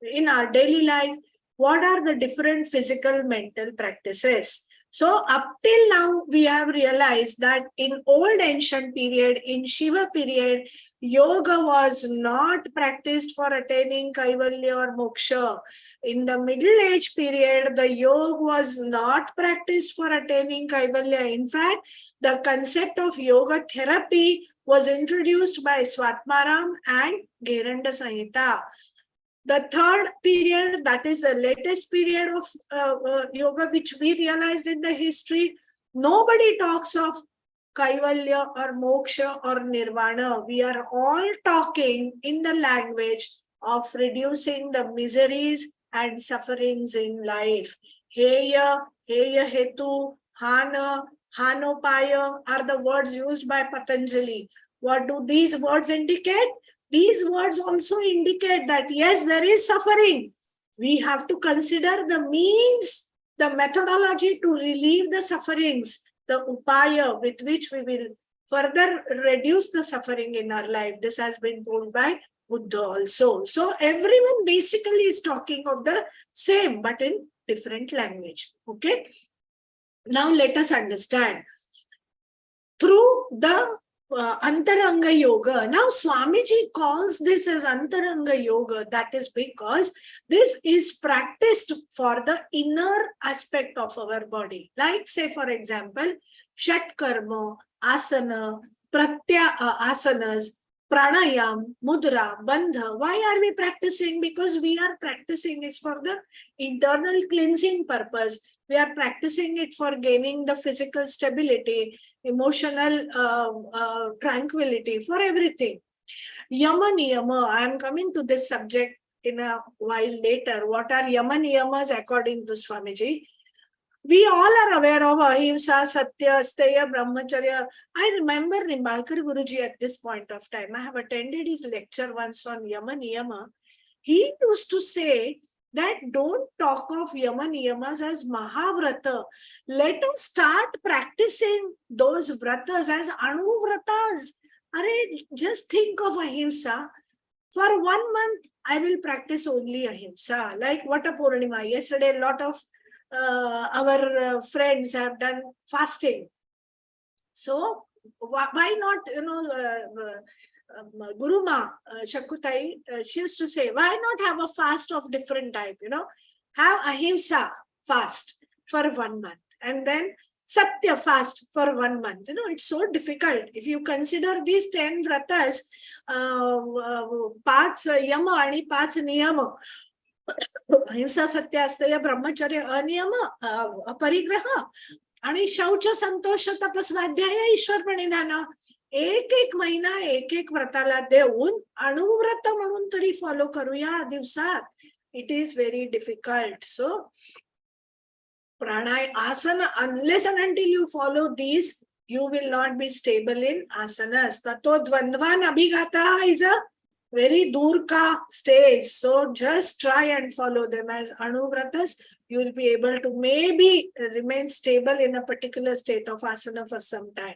in our daily life? What are the different physical, mental practices? So up till now, we have realized that in old ancient period, in Shiva period, yoga was not practiced for attaining kaivalya or moksha. In the middle age period, the yoga was not practiced for attaining kaivalya. In fact, the concept of yoga therapy was introduced by Swatmaram and Gheranda Samhita. The third period, that is the latest period of yoga, which we realized in the history, nobody talks of kaivalya or moksha or nirvana. We are all talking in the language of reducing the miseries and sufferings in life. Heya, heya hetu, hana, hanopaya are the words used by Patanjali. What do these words indicate? These words also indicate that yes, there is suffering, We have to consider the means, the methodology to relieve the sufferings, the upaya with which we will further reduce the suffering in our life. This has been told by Buddha also. So everyone basically is talking of the same, but in different language. Okay. Now let us understand. Through the Antaranga Yoga. Now Swamiji calls this as Antaranga Yoga. That is because this is practiced for the inner aspect of our body. Like say for example, Shat Karma, Asana, Asanas, Pranayam, Mudra, Bandha. Why are we practicing? Because we are practicing it for the internal cleansing purpose. We are practicing it for gaining the physical stability, emotional tranquility, for everything. Yama Niyama, I am coming to this subject in a while later. What are Yama Niyamas according to Swamiji? We all are aware of Ahimsa, Satya, Asteya, Brahmacharya. I remember Nimbalkar Guruji at this point of time. I have attended his lecture once on Yama Niyama. He used to say that don't talk of Yama Niyamas as Mahavrata. Let us start practicing those vratas as Anuvratas. Just think of Ahimsa. For 1 month, I will practice only Ahimsa. Like Vata Purnima. Yesterday, a lot of our friends have done fasting. So why not, Guru Ma Shakutai, she used to say, why not have a fast of different type, have Ahimsa fast for 1 month and then Satya fast for 1 month. It's so difficult. If you consider these 10 vratas, 5 yama and 5 niyama, Ahimsa, Satya, Asteya, Brahmacharya, Aniyama, Aparigraha, आणि शौच संतोष तपस्वाध्याय ईश्वर प्रणिधान एक महिना एक व्रताला देऊन अणुव्रत म्हणून तरी follow करूया दिवसात. It is very difficult. So प्राणाय asana, unless and until you follow this, you will not be stable in asanas. Tato dvandvan abhigata is a very durka stage. So just try and follow them as anuvratas. You will be able to maybe remain stable in a particular state of asana for some time.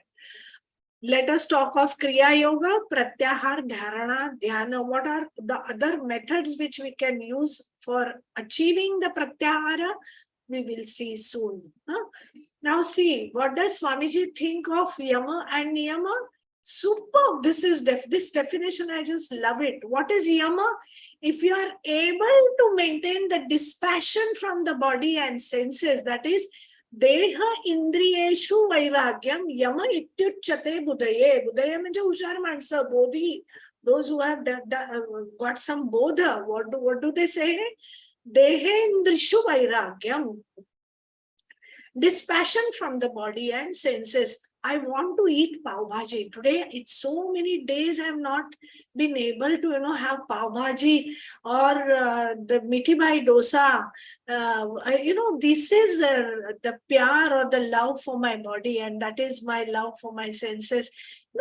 Let us talk of Kriya Yoga, Pratyahar, Dharana, Dhyana. What are the other methods which we can use for achieving the Pratyahara? We will see soon. Now see, what does Swamiji think of Yama and Niyama? Superb. This definition, I just love it. What is Yama? If you are able to maintain the dispassion from the body and senses, that is, Deha Indriyeshu Vairagyam, Yama Ityuchate Budaye. Budaye means Ushar Mansa, Bodhi. Those who have got some bodha, what do they say? Dehendrishu Vairagyam. Dispassion from the body and senses. I want to eat pav bhaji. Today, it's so many days I have not been able to, have pav bhaji or the mithi bhai dosa. This is the pyar or the love for my body, and that is my love for my senses.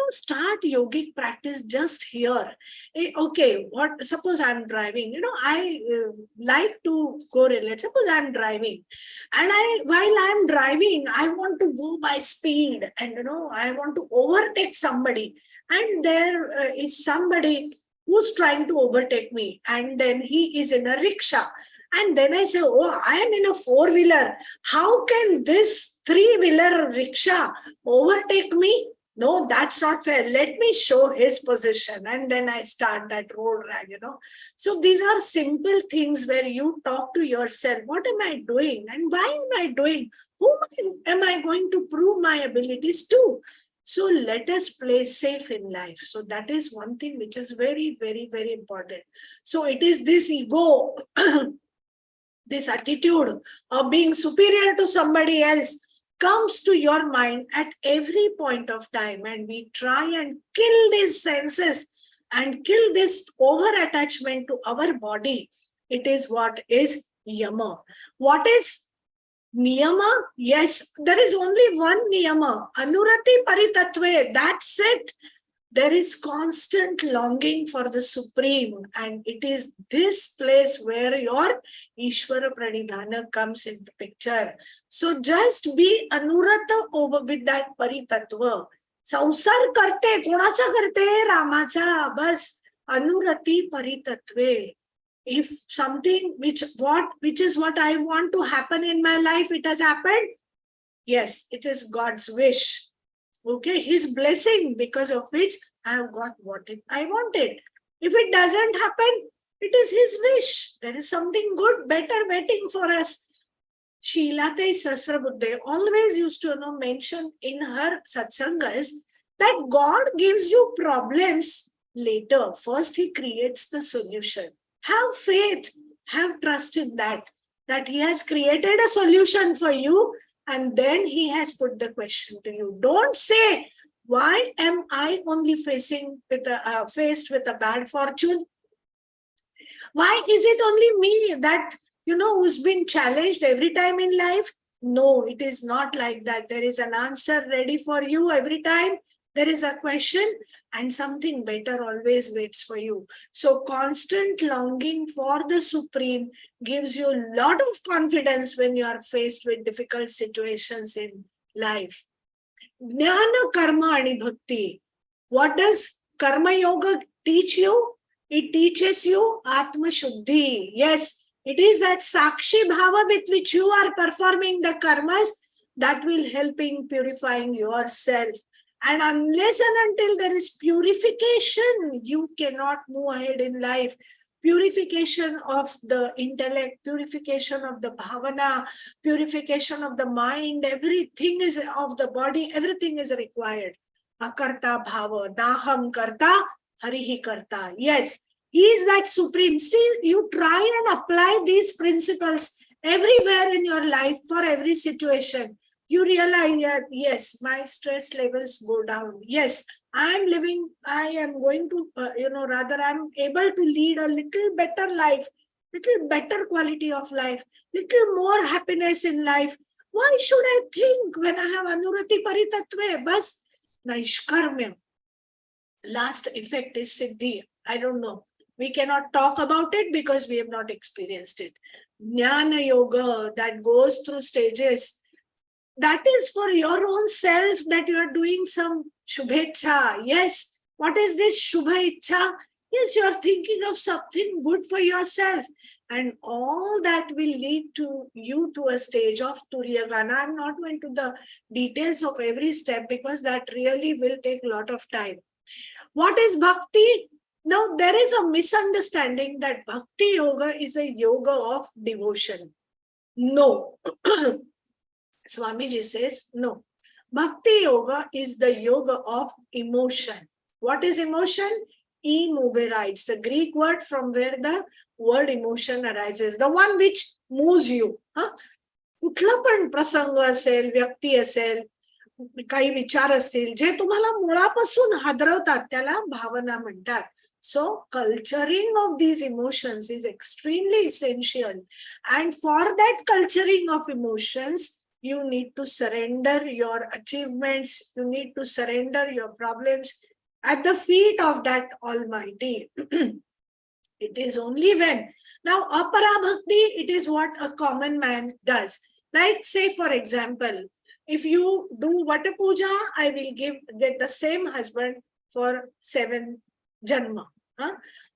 Start yogic practice just here. Okay, suppose I'm driving, I like to correlate. Suppose I'm driving and while I'm driving, I want to go by speed and, I want to overtake somebody, and there is somebody who's trying to overtake me, and then he is in a rickshaw. And then I say, oh, I am in a 4-wheeler. How can this 3-wheeler rickshaw overtake me? No, that's not fair. Let me show his position. And then I start that road rag, So these are simple things where you talk to yourself. What am I doing? And why am I doing? Whom am I going to prove my abilities to? So let us play safe in life. So that is one thing which is very, very, very important. So it is this ego, this attitude of being superior to somebody else comes to your mind at every point of time, and we try and kill these senses and kill this over attachment to our body. It is what is Yama. What is Niyama? Yes, there is only one Niyama. Anurati Paritatve. That's it. There is constant longing for the Supreme, and it is this place where your Ishvara Pranidhana comes into picture. So just be anurata over with that Paritattva. संसार करते कोणाचा करते रामाचा बस अनुरती परितत्वे. If something which is what I want to happen in my life, it has happened, yes, it is God's wish. Okay, his blessing, because of which I have got what I wanted. If it doesn't happen, it is his wish. There is something good, better waiting for us. Sheelate Sasrabuddhe always used to mention in her satsangas that God gives you problems later. First, he creates the solution. Have faith, have trust in that he has created a solution for you, and then he has put the question to you. Don't say, why am I only faced with a bad fortune? Why is it only me that, who's been challenged every time in life? No, it is not like that. There is an answer ready for you every time. There is a question, and something better always waits for you. So constant longing for the Supreme gives you a lot of confidence when you are faced with difficult situations in life. Jnana, karma, and bhakti. What does karma yoga teach you? It teaches you Atma Shuddhi. Yes, it is that Sakshi Bhava with which you are performing the karmas that will help in purifying yourself. And unless and until there is purification, you cannot move ahead in life. Purification of the intellect, purification of the bhavana, purification of the mind, everything is of the body, everything is required. Akarta bhava, naham karta, harihi karta. Yes, he is that supreme. Still, you try and apply these principles everywhere in your life for every situation. You realize that, yes, my stress levels go down. Yes, I'm able to lead a little better life, little better quality of life, little more happiness in life. Why should I think when I have Anurati Paritatve? Bas, Naishkarmya. Last effect is Siddhi. I don't know. We cannot talk about it because we have not experienced it. Jnana Yoga that goes through stages. That is for your own self, that you are doing some Shubhecha. Yes. What is this Shubhecha? Yes, you are thinking of something good for yourself. And all that will lead to you to a stage of Turyagana. I'm not going to the details of every step because that really will take a lot of time. What is Bhakti? Now, there is a misunderstanding that Bhakti Yoga is a yoga of devotion. No. Swamiji says, no. Bhakti Yoga is the yoga of emotion. What is emotion? Immoverites, the Greek word from where the word emotion arises, the one which moves you. कुठला पण प्रसंग असेल, व्यक्ती असेल, काही विचार असतील, जे तुम्हाला मुळापासून हादरवतात, त्याला भावना म्हणतात. So culturing of these emotions is extremely essential. And for that culturing of emotions, you need to surrender your achievements. You need to surrender your problems at the feet of that Almighty. It is only when. Now, aparabhakti, it is what a common man does. Like, say, for example, if you do Vata Puja, I will get the same husband for 7 janma.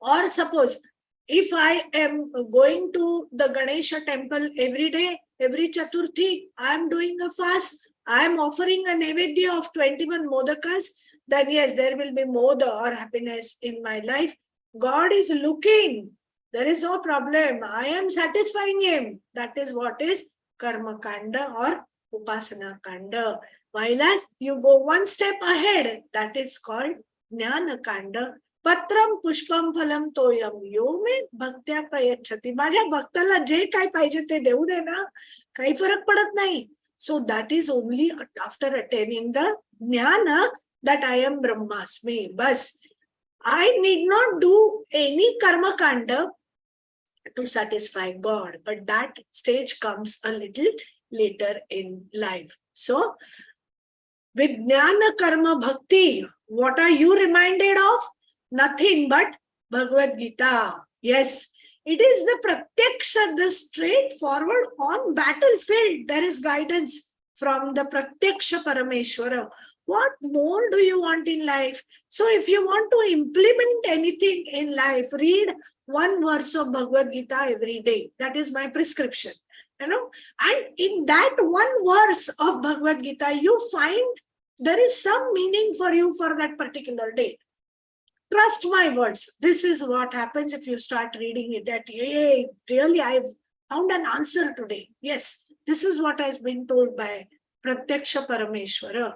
Or suppose, if I am going to the Ganesha temple every day, every Chaturthi, I am doing a fast, I am offering a Nevedya of 21 modakas, then yes, there will be moda or happiness in my life. God is looking. There is no problem. I am satisfying him. That is what is Karma Kanda or Upasana Kanda. While as you go one step ahead, that is called Jnana Kanda. Patram Pushpam Phalam Toyam Yo me Bhaktya Prayachati. माझ्या भक्ताला जे काय पाहिजे ते देऊ दे ना, काही फरक पडत नाही. So that is only after attaining the jnana that I am Brahmasmi. Bas, I need not do any karma kanda to satisfy God, but that stage comes a little later in life. So With Jnana Karma Bhakti, what are you reminded of? Nothing but Bhagavad Gita. Yes, it is the pratyaksha, the straightforward on battlefield. There is guidance from the pratyaksha Parameshwara. What more do you want in life? So if you want to implement anything in life, read one verse of Bhagavad Gita every day. That is my prescription. And in that one verse of Bhagavad Gita, you find there is some meaning for you for that particular day. Trust my words. This is what happens if you start reading it. That, hey, really, I've found an answer today. Yes, this is what has been told by Pratyaksha Parameshwara.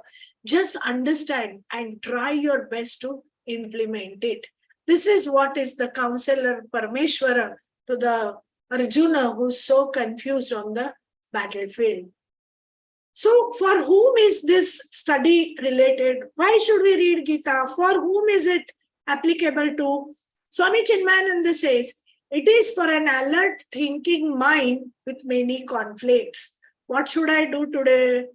Just understand and try your best to implement it. This is what is the counselor Parameshwara to the Arjuna who's so confused on the battlefield. So for whom is this study related? Why should we read Gita? For whom is it applicable to? Swami Chinmayananda says, it is for an alert thinking mind with many conflicts. What should I do today?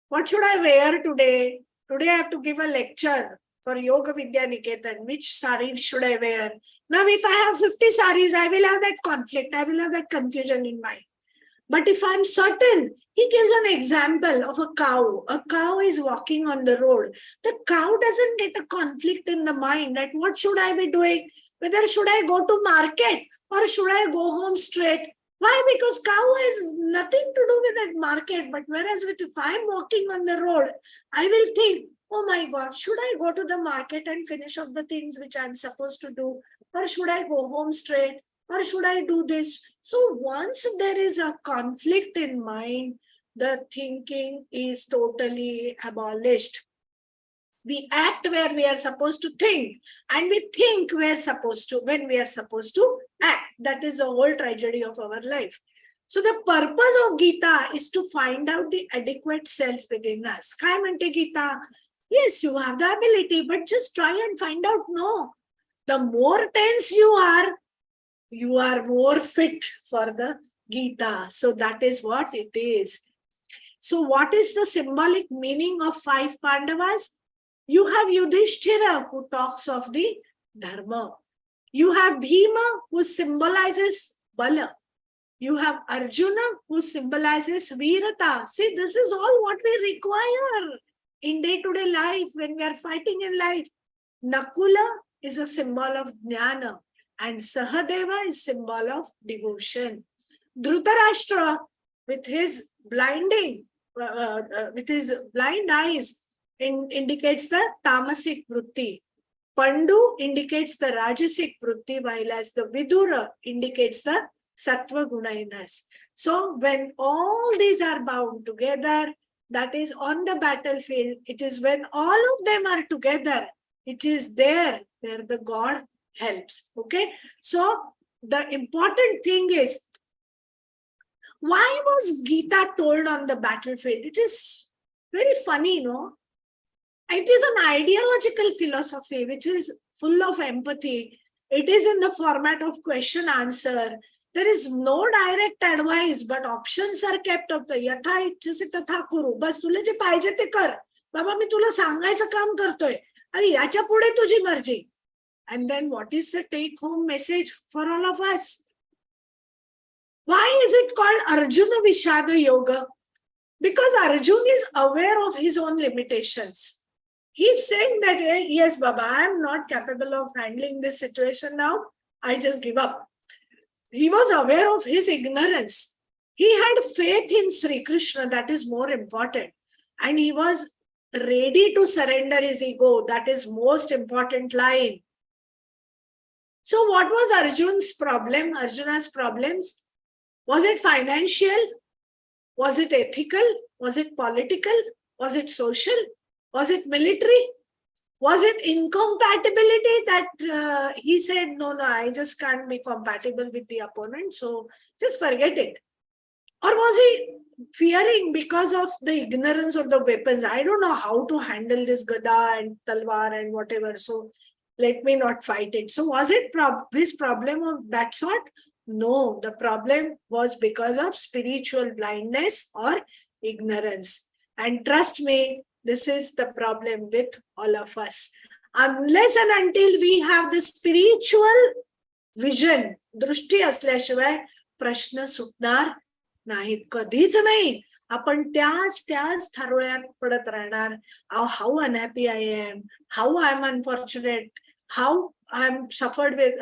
What should I wear today? Today I have to give a lecture for Yoga Vidya Niketan. Which sari should I wear? Now if I have 50 saris, I will have that conflict. I will have that confusion in mind. But if I'm certain, he gives an example of a cow. A cow is walking on the road. The cow doesn't get a conflict in the mind that what should I be doing? Whether should I go to market or should I go home straight? Why? Because cow has nothing to do with that market. But whereas if I'm walking on the road, I will think, oh my God, should I go to the market and finish off the things which I'm supposed to do? Or should I go home straight? Or should I do this? So once there is a conflict in mind, the thinking is totally abolished. We act where we are supposed to think, and we think when we are supposed to act. That is the whole tragedy of our life. So the purpose of Gita is to find out the adequate self within us. Kai mante Gita? Yes, you have the ability, but just try and find out. No, the more tense you are more fit for the Gita. So that is what it is. So what is the symbolic meaning of 5 Pandavas? You have Yudhishthira who talks of the Dharma. You have Bhima who symbolizes Bala. You have Arjuna who symbolizes Virata. See, this is all what we require in day-to-day life when we are fighting in life. Nakula is a symbol of Jnana. And Sahadeva is symbol of devotion. Dhritarashtra, with his blind eyes, indicates the tamasic vritti. Pandu indicates the rajasic vritti, while as the Vidura indicates the sattva gunainess. So when all these are bound together, that is on the battlefield, it is when all of them are together, it is there where the God helps. Okay, so the important thing is, why was Gita told on the battlefield? It is very funny, no? It is an ideological philosophy which is full of empathy. It is in the format of question answer. There is no direct advice, but options are kept of the yatha ichchasi tatha kuru. Bas तुला जे पाहिजे ते कर. बाबा मी तुला सांगायचं काम करतोय. आणि याच्या पुढे तुझी मर्जी. And then what is the take-home message for all of us? Why is it called Arjuna Vishada Yoga? Because Arjuna is aware of his own limitations. He's saying that, yes, Baba, I am not capable of handling this situation now. I just give up. He was aware of his ignorance. He had faith in Sri Krishna. That is more important. And he was ready to surrender his ego. That is most important line. So what was Arjuna's problem? Arjuna's problems? Was it financial? Was it ethical? Was it political? Was it social? Was it military? Was it incompatibility that he said, no, I just can't be compatible with the opponent, so just forget it? Or was he fearing because of the ignorance of the weapons? I don't know how to handle this gada and talwar and whatever, so let me not fight it. So was it his problem of that sort? No, the problem was because of spiritual blindness or ignorance. And trust me, This is the problem with all of us. Unless and until we have the spiritual vision, दृष्टी असल्याशिवाय प्रश्न सुटणार नाहीत, कधीच नाही. आपण त्याच थारोळ्यात पडत राहणार. How unhappy I am, how I am unfortunate, how I am suffered with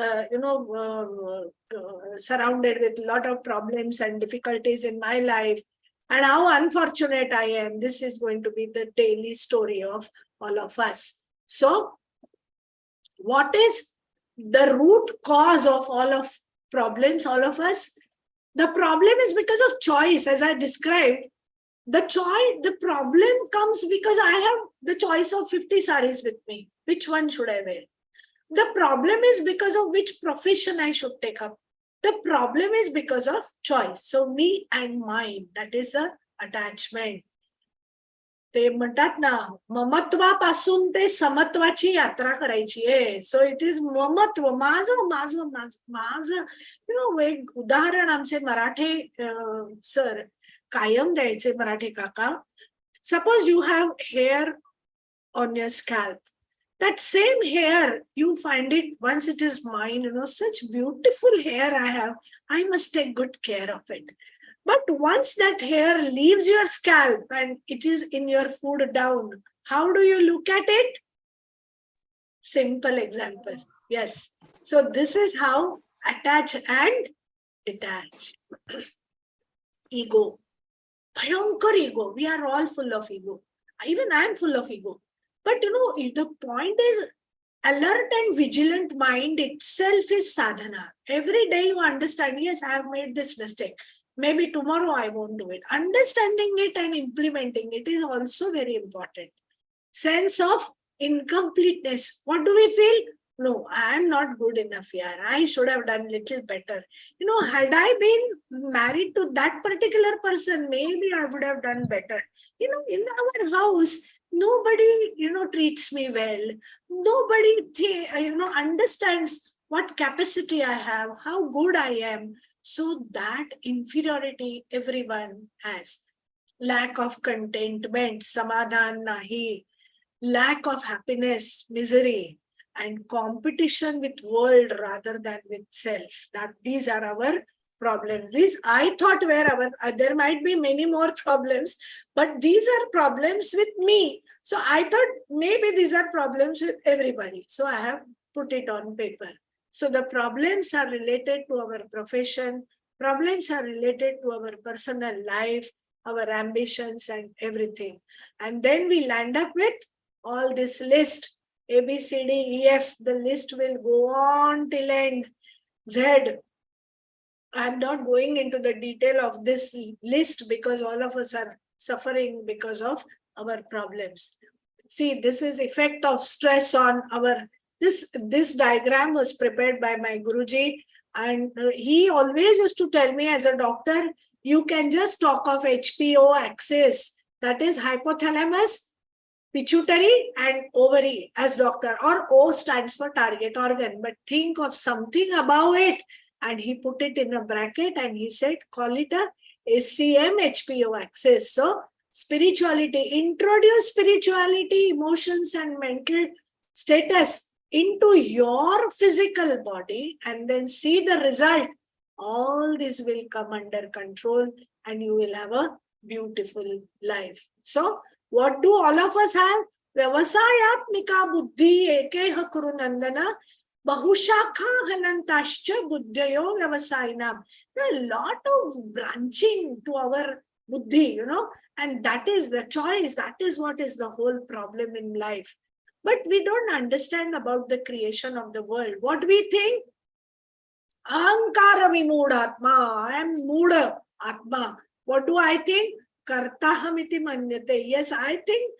surrounded with lot of problems and difficulties in my life, and how unfortunate I am. This is going to be the daily story of all of us. So what is the root cause of all of problems, all of us? The problem is because of choice, as I described. The problem comes because I have the choice of 50 saris with me. Which one should I wear? The problem is because of which profession I should take up. The problem is because of choice. So me and mine, that is the attachment. ते म्हणतात ना, ममत्वापासून ते समत्वाची यात्रा करायची आहे. So it is ममत्व, माझं माझं माझं माझं. एक उदाहरण आमचे मराठे सर कायम द्यायचे, मराठे काका. Suppose you have hair on your scalp. That same hair, you find it, once it is mine, such beautiful hair I have, I must take good care of it. But once that hair leaves your scalp and it is in your food down, how do you look at it? Simple example. Yes. So this is how attach and detach. Ego. Bhayankar ego. We are all full of ego. Even I am full of ego. But the point is, alert and vigilant mind itself is sadhana. Every day you understand, yes, I have made this mistake. Maybe tomorrow I won't do it. Understanding it and implementing it is also very important. Sense of incompleteness. What do we feel? No, I am not good enough here. I should have done little better. Had I been married to that particular person, maybe I would have done better. In our house, nobody, treats me well. Nobody, understands what capacity I have, how good I am. So that inferiority everyone has. Lack of contentment, samadhan nahi. Lack of happiness, misery. And competition with world rather than with self. That these are our problems. These I thought were our, there might be many more problems, but these are problems with me. So I thought maybe these are problems with everybody. So I have put it on paper. So the problems are related to our profession. Problems are related to our personal life, our ambitions and everything. And then we land up with all this list. A, B, C, D, E, F. The list will go on till end. Z. I'm not going into the detail of this list because all of us are suffering because of our problems. See, this is effect of stress on our, this diagram was prepared by my Guruji, and he always used to tell me, as a doctor, you can just talk of HPO axis, that is hypothalamus, pituitary and ovary as doctor, or O stands for target organ, but think of something above it. And he put it in a bracket and he said, call it a SCM HPO axis. So spirituality, introduce spirituality, emotions and mental status into your physical body and then see the result. All this will come under control and you will have a beautiful life. So what do all of us have? Vyavasayatmika buddhi ekeha kuru nandana bahushakha hanantascha buddhayo vyavasayinam. There are a lot of branching to our buddhi, and that is the choice. That is what is the whole problem in life. But we don't understand about the creation of the world. What we think? Ahankara vimudhatma. I am muda atma. What do I think? Kartahamiti manyate. Yes, I think.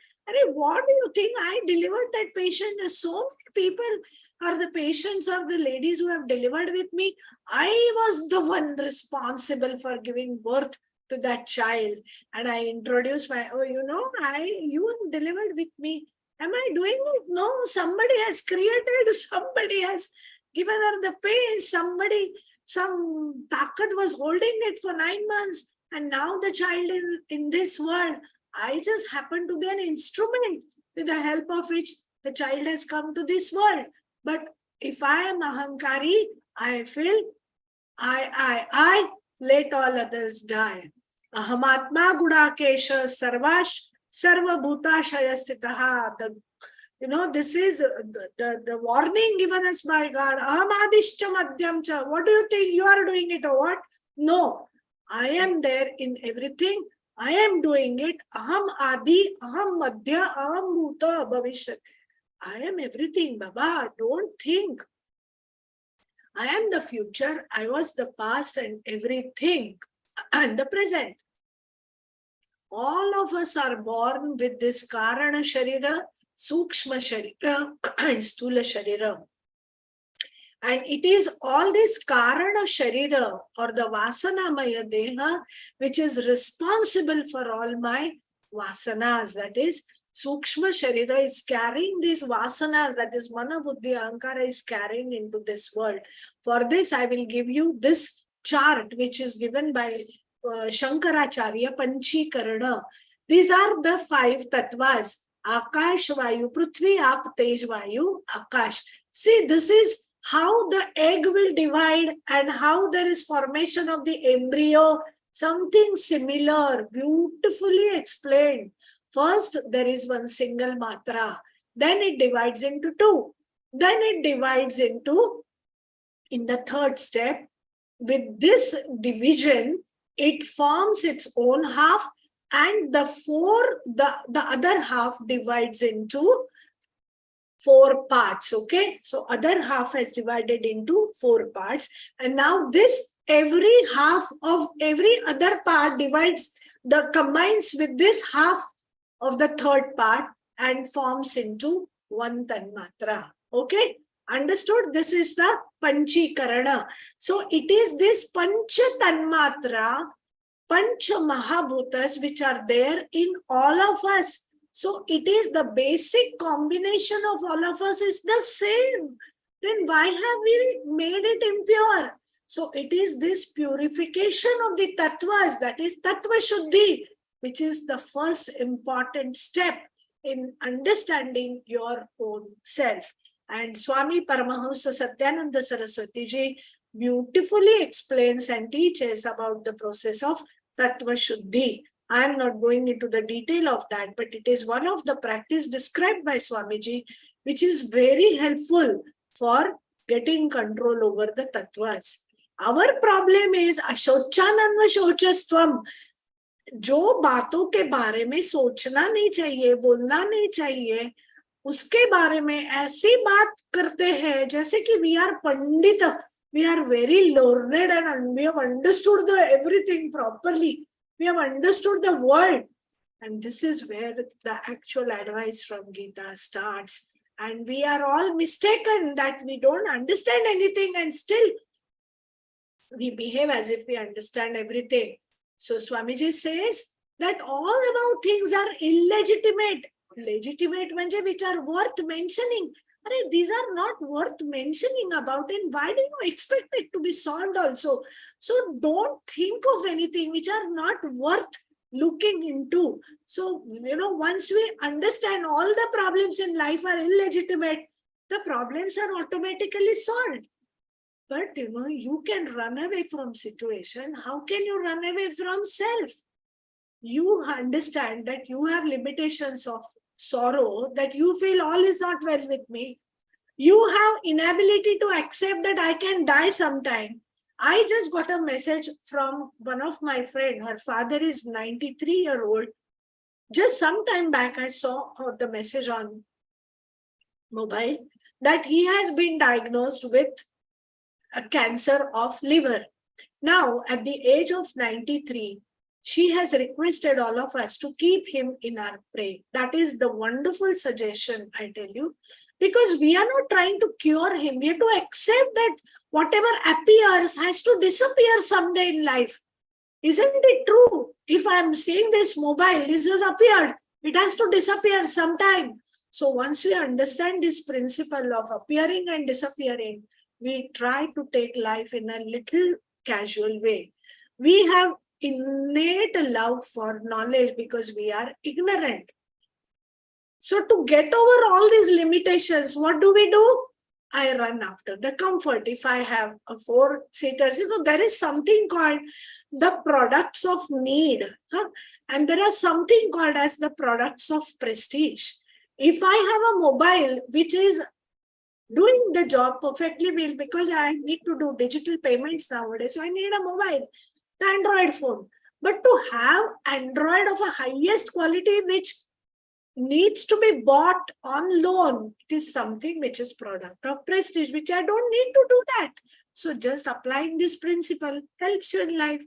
What do you think? I delivered that patient. There's so many people are the patients or the ladies who have delivered with me. I was the one responsible for giving birth to that child. And I introduced you have delivered with me. Am I doing it? No, somebody has created, somebody has given her the pain, some takat was holding it for 9 months. And now the child is in this world. I just happen to be an instrument with the help of which the child has come to this world. But if I am ahankari, I feel I, let all others die. Ahamatma gudakesha sarvash sarva bhutashaya stitaha. This is the warning given us by God. Ahamadishcha madhyam cha. What do you think? You are doing it or what? No. I am there in everything. I am doing it. Aham adi, aham madhya, aham bhuta bhavishyat. I am everything, Baba. Don't think. I am the future. I was the past and everything and the present. All of us are born with this Karana Sharira, Sukshma Sharira and Stula Sharira. And it is all this Karana Sharira or the Vasanamaya Deha which is responsible for all my Vasanas. That is, Sukshma Sharira is carrying these Vasanas, that is Mana Buddhi Ahankara is carrying into this world. For this, I will give you this chart which is given by Shankaracharya, Panchikarana. These are the 5 tattvas. Akash, Vayu, Prithvi, Ap, Tej, Vayu, Akash. See, this is how the egg will divide and how there is formation of the embryo. Something similar, beautifully explained. First, there is one single matra. Then it divides into 2. Then it divides into, in the 3rd step, with this division, it forms its own half, and the other half divides into 4 parts. Okay, so other half has divided into 4 parts, and now this every half of every other part combines with this half of the 3rd part and forms into 1 tanmatra. Okay, understood? This is the Panchikarana. So it is this Pancha Tanmatra, Pancha Mahabhutas which are there in all of us. So it is the basic combination of all of us is the same. Then why have we made it impure? So it is this purification of the tattvas, that is Tattva Shuddhi, which is the first important step in understanding your own self. And Swami Paramahamsa Satyananda Saraswati Ji beautifully explains and teaches about the process of Tattva Shuddhi. I am not going into the detail of that, but it is one of the practice described by Swamiji, which is very helpful for getting control over the tattvas. Our problem is Ashochananva Shochastvam. जो बातों के बारे में सोचना नहीं चाहिए, बोलना नहीं चाहिए, उसके बारे में ऐसी बात करते हैं जैसे कि we are Pandit, we are very learned and we have understood everything properly, we have understood the world. And this is where the actual advice from Gita starts. And we are all mistaken that we don't understand anything and still we behave as if we understand everything. So Swamiji says that all about things are illegitimate. Legitimate means which are worth mentioning. These are not worth mentioning about, and why do you expect it to be solved also? So don't think of anything which are not worth looking into. So, once we understand all the problems in life are illegitimate, the problems are automatically solved. But, you can run away from situation. How can you run away from self? You understand that you have limitations of sorrow, that you feel all is not well with me. You have inability to accept that I can die sometime. I just got a message from one of my friends. Her father is 93-year-old. Just some time back, I saw the message on mobile that he has been diagnosed with a cancer of liver. Now, at the age of 93, she has requested all of us to keep him in our prayer. That is the wonderful suggestion, I tell you, because we are not trying to cure him. We have to accept that whatever appears has to disappear someday in life. Isn't it true? If I'm seeing this mobile, this has appeared. It has to disappear sometime. So once we understand this principle of appearing and disappearing, we try to take life in a little casual way. We have innate love for knowledge because we are ignorant. So to get over all these limitations, what do? I run after the comfort. If I have a 4-seater, there is something called the products of need. And there are something called as the products of prestige. If I have a mobile which is doing the job perfectly well, because I need to do digital payments nowadays, so I need a mobile, the Android phone. But to have Android of a highest quality which needs to be bought on loan, it is something which is product of prestige, which I don't need to do that. So just applying this principle helps you in life.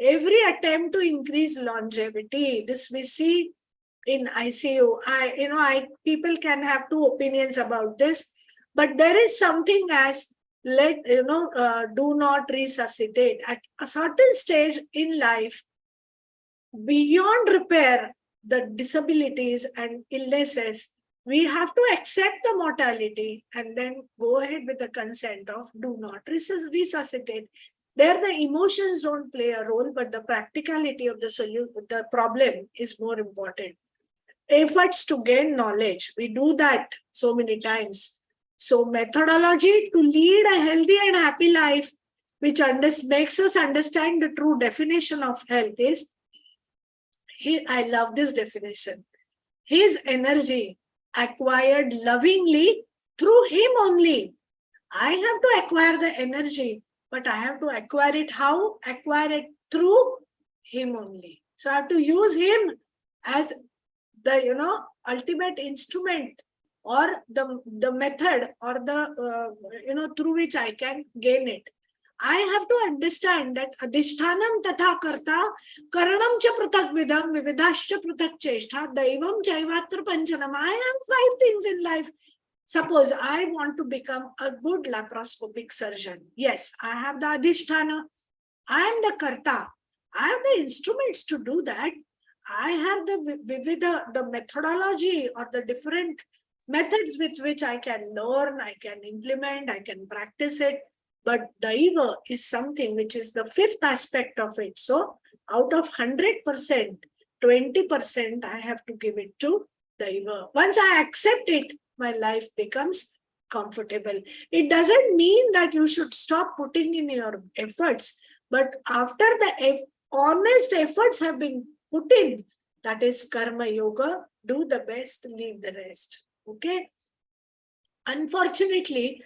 Every attempt to increase longevity, this we see in ICU. People can have two opinions about this, but there is something as do not resuscitate. At a certain stage in life, beyond repair, the disabilities and illnesses, we have to accept the mortality and then go ahead with the consent of do not resuscitate. There the emotions don't play a role, but the practicality of the problem is more important. Efforts to gain knowledge, we do that so many times. So methodology to lead a healthy and happy life, which makes us understand the true definition of health is, I love this definition. His energy acquired lovingly through him only. I have to acquire the energy, but I have to acquire it how? Acquire it through him only. So I have to use him as the ultimate instrument or the method or the through which I can gain it. I have to understand that adhishthanam tatha karta karanam cha pratak vidam vividascha pratak cheshtha daivam chaivatra panchanam. I have 5 things in life. Suppose I want to become a good laparoscopic surgeon. Yes, I have the adhisthana. I am the karta. I have the instruments to do that. I have the methodology or the different methods with which I can learn, I can implement, I can practice it. But Daiva is something which is the 5th aspect of it. So out of 100%, 20% I have to give it to Daiva. Once I accept it, my life becomes comfortable. It doesn't mean that you should stop putting in your efforts. But after the honest efforts have been put in, that is karma yoga, do the best, leave the rest. Okay? Unfortunately,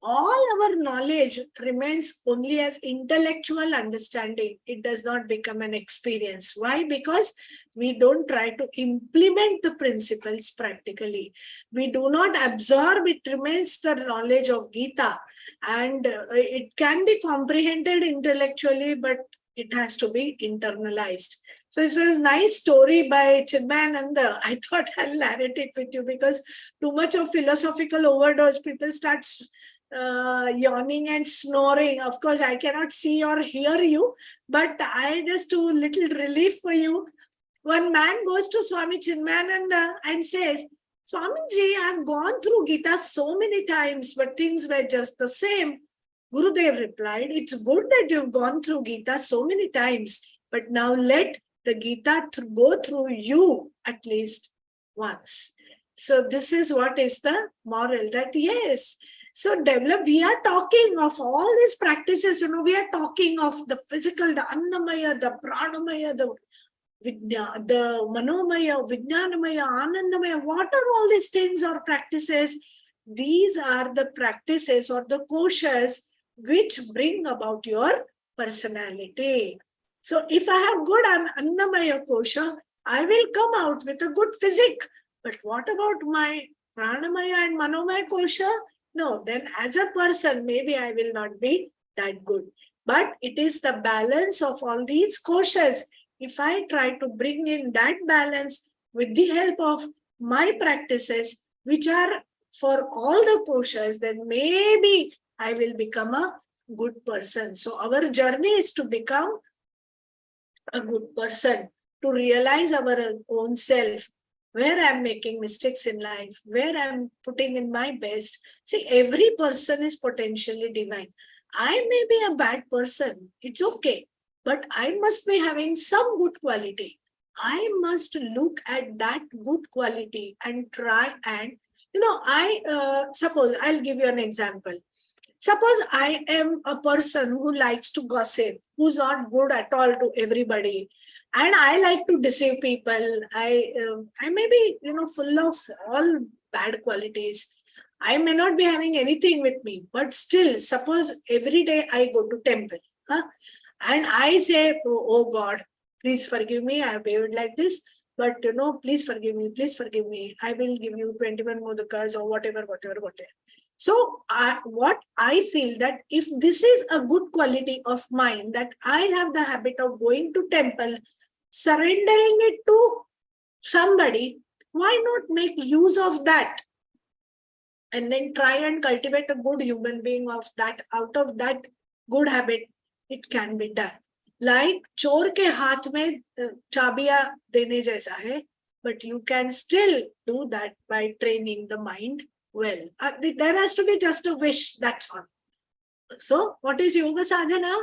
all our knowledge remains only as intellectual understanding. It does not become an experience. Why? Because we don't try to implement the principles practically. We do not absorb, it remains the knowledge of Gita. And it can be comprehended intellectually, but it has to be internalized. So it's a nice story by Chinmayananda. I thought I'll narrate it with you because too much of philosophical overdose, people start yawning and snoring. Of course, I cannot see or hear you, but I just do a little relief for you. One man goes to Swami Chinmayananda and says, Swamiji, I've gone through Gita so many times, but things were just the same. Gurudev replied, it's good that you've gone through Gita so many times, but now let the Gita go through you at least once. So this is what is the moral, that yes, so we are talking of all these practices, we are talking of the physical, the Annamaya, the Pranamaya, the Manomaya, Vijnanamaya, Anandamaya. What are all these things or practices? These are the practices or the koshas which bring about your personality. So if I have good Annamaya kosha, I will come out with a good physique. But what about my Pranamaya and Manomaya kosha? No, then as a person, maybe I will not be that good. But it is the balance of all these koshas. If I try to bring in that balance with the help of my practices, which are for all the koshas, then maybe I will become a good person. So our journey is to become a good person, to realize our own self, where I'm making mistakes in life, where I'm putting in my best. See, every person is potentially divine. I may be a bad person. It's okay. but I must be having some good quality. I must look at that good quality and try and, suppose I'll give you an example. Suppose I am a person who likes to gossip, who's not good at all to everybody, and I like to deceive people. I may be, full of all bad qualities. I may not be having anything with me, but still, suppose every day I go to temple, huh? And I say, oh God, please forgive me. I have behaved like this, but please forgive me. Please forgive me. I will give you 21 modakas or whatever. So what I feel that if this is a good quality of mine, that I have the habit of going to temple, surrendering it to somebody, why not make use of that? And then try and cultivate a good human being of that, out of that good habit, it can be done. Like चोर के हाथ में चाबियां देने जैसा है, but you can still do that by training the mind well. There has to be just a wish, that's all. So what is yoga sadhana?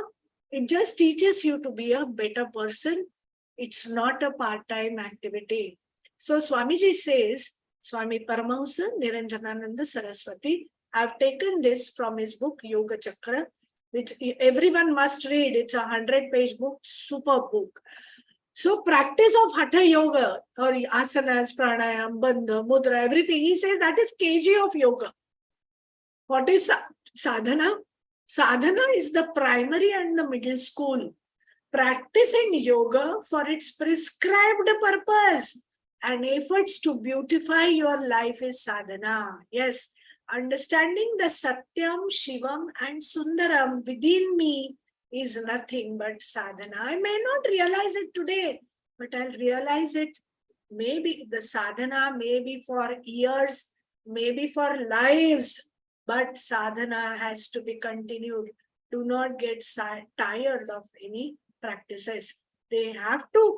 It just teaches you to be a better person. It's not a part-time activity. So Swamiji says, Swami Paramahansa Niranjanananda Saraswati, I've taken this from his book Yoga Chakra, which everyone must read. It's a 100-page book, super book. So practice of Hatha Yoga or asanas, pranayam, bandha, mudra, everything, he says that is kg of yoga. What is sadhana? Sadhana is the primary and the middle school. Practicing yoga for its prescribed purpose and efforts to beautify your life is sadhana. Yes, understanding the Satyam, Shivam and Sundaram within me is nothing but sadhana. I may not realize it today, but I'll realize it. Maybe the sadhana may be for years, maybe for lives, but sadhana has to be continued. Do not get tired of any practices. They have to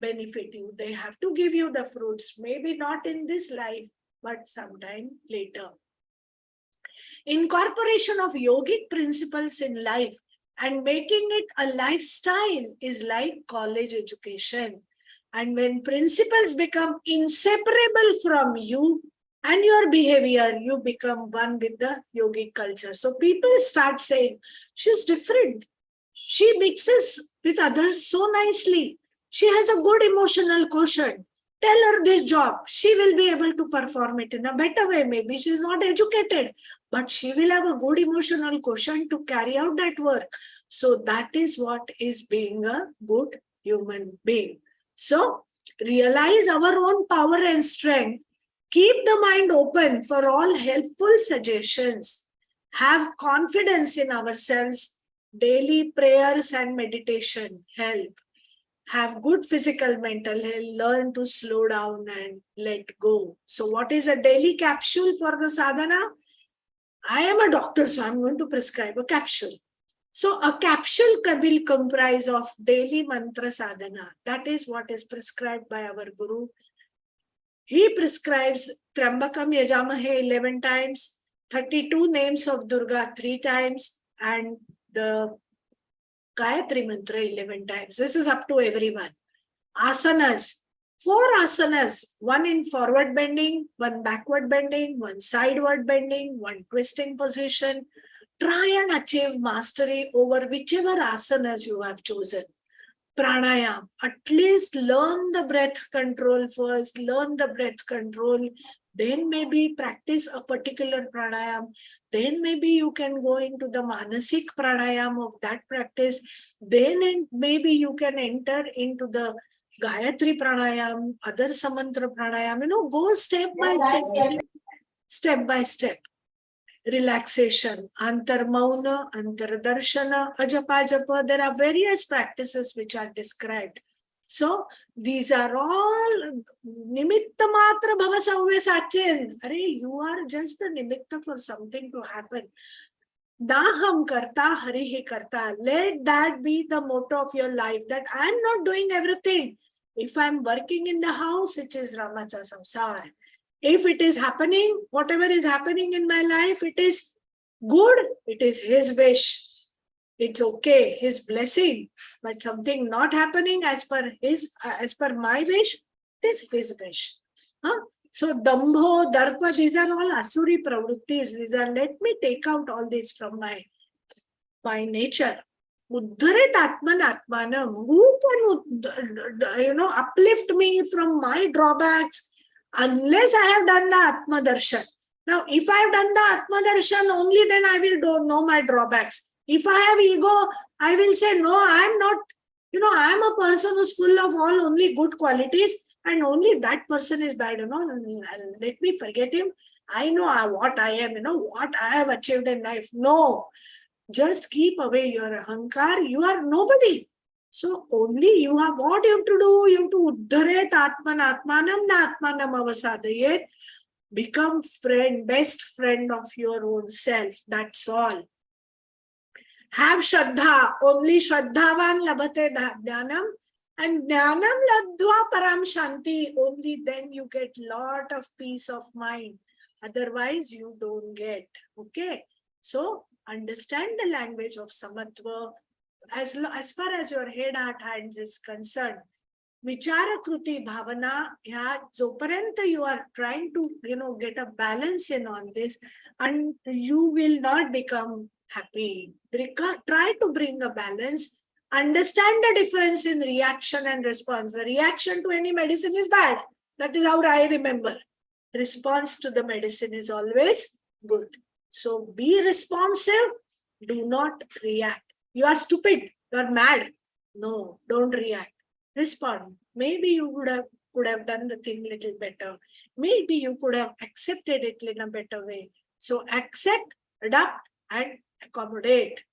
benefit you. They have to give you the fruits, maybe not in this life, but sometime later. Incorporation of yogic principles in life and making it a lifestyle is like college education. And when principles become inseparable from you and your behavior, you become one with the yogic culture. So people start saying, she's different. She mixes with others so nicely. She has a good emotional quotient. Tell her this job. She will be able to perform it in a better way. Maybe she's not educated, but she will have a good emotional quotient to carry out that work. So that is what is being a good human being. So realize our own power and strength. Keep the mind open for all helpful suggestions. Have confidence in ourselves. Daily prayers and meditation help. Have good physical, mental health, learn to slow down and let go. So what is a daily capsule for the sadhana? I am a doctor, so I'm going to prescribe a capsule. So a capsule will comprise of daily mantra sadhana. That is what is prescribed by our Guru. He prescribes Trambakam Yajamahe 11 times, 32 names of Durga 3 times, and the Gayatri Mantra 11 times. This is up to everyone. Asanas, 4 asanas, 1 in forward bending, 1 backward bending, 1 sideward bending, 1 twisting position. Try and achieve mastery over whichever asanas you have chosen. Pranayam, at least learn the breath control first, then maybe practice a particular pranayam, then maybe you can go into the manasik pranayam of that practice, then maybe you can enter into the Gayatri pranayam, other samantra pranayam, go step by step. Relaxation, antar mauna, antar darshana, ajapa japa, there are various practices which are described. So these are all nimitta matra bhava savya sachin. You are just the nimitta for something to happen. Daham karta, harihi karta. Let that be the motto of your life, that I am not doing everything. If I am working in the house, it is Ramacha samsar. If it is happening, whatever is happening in my life, it is good, it is his wish. it's okay, his blessing, but something not happening as per my wish, it is his wish. Huh? So dambho, darpa, these are all asuri pravrittis. These are, let me take out all these from my nature. Uddharet atman atmanam. Who can, uplift me from my drawbacks unless I have done the Atma Darshan? Now, if I have done the Atma Darshan, only then I will know my drawbacks. If I have ego, I will say, no, I am not, I am a person who's full of all only good qualities, and only that person is bad. Let me forget him. I know what I am, what I have achieved in life. No, just keep away your ahankar. You are nobody. So only you have, what you have to do? You have to uddharet atman atmanam na atmanam avasadayet. Become best friend of your own self. That's all. Have Shraddha. Only Shraddhavan labhate dhyanam. And dhyanam ladva param shanti. Only then you get lot of peace of mind. Otherwise you don't get. Okay. So understand the language of samatva. As far as your head, heart, hands is concerned. Vichara kruti bhavana, joparent you are trying to, get a balance in on this, and you will not become happy. Try to bring a balance. Understand the difference in reaction and response. The reaction to any medicine is bad. That is how I remember. Response to the medicine is always good. So be responsive. Do not react. You are stupid. You are mad. No, don't react. Respond. Maybe you could have done the thing a little better. Maybe you could have accepted it in a better way. So accept, adapt, and accommodate.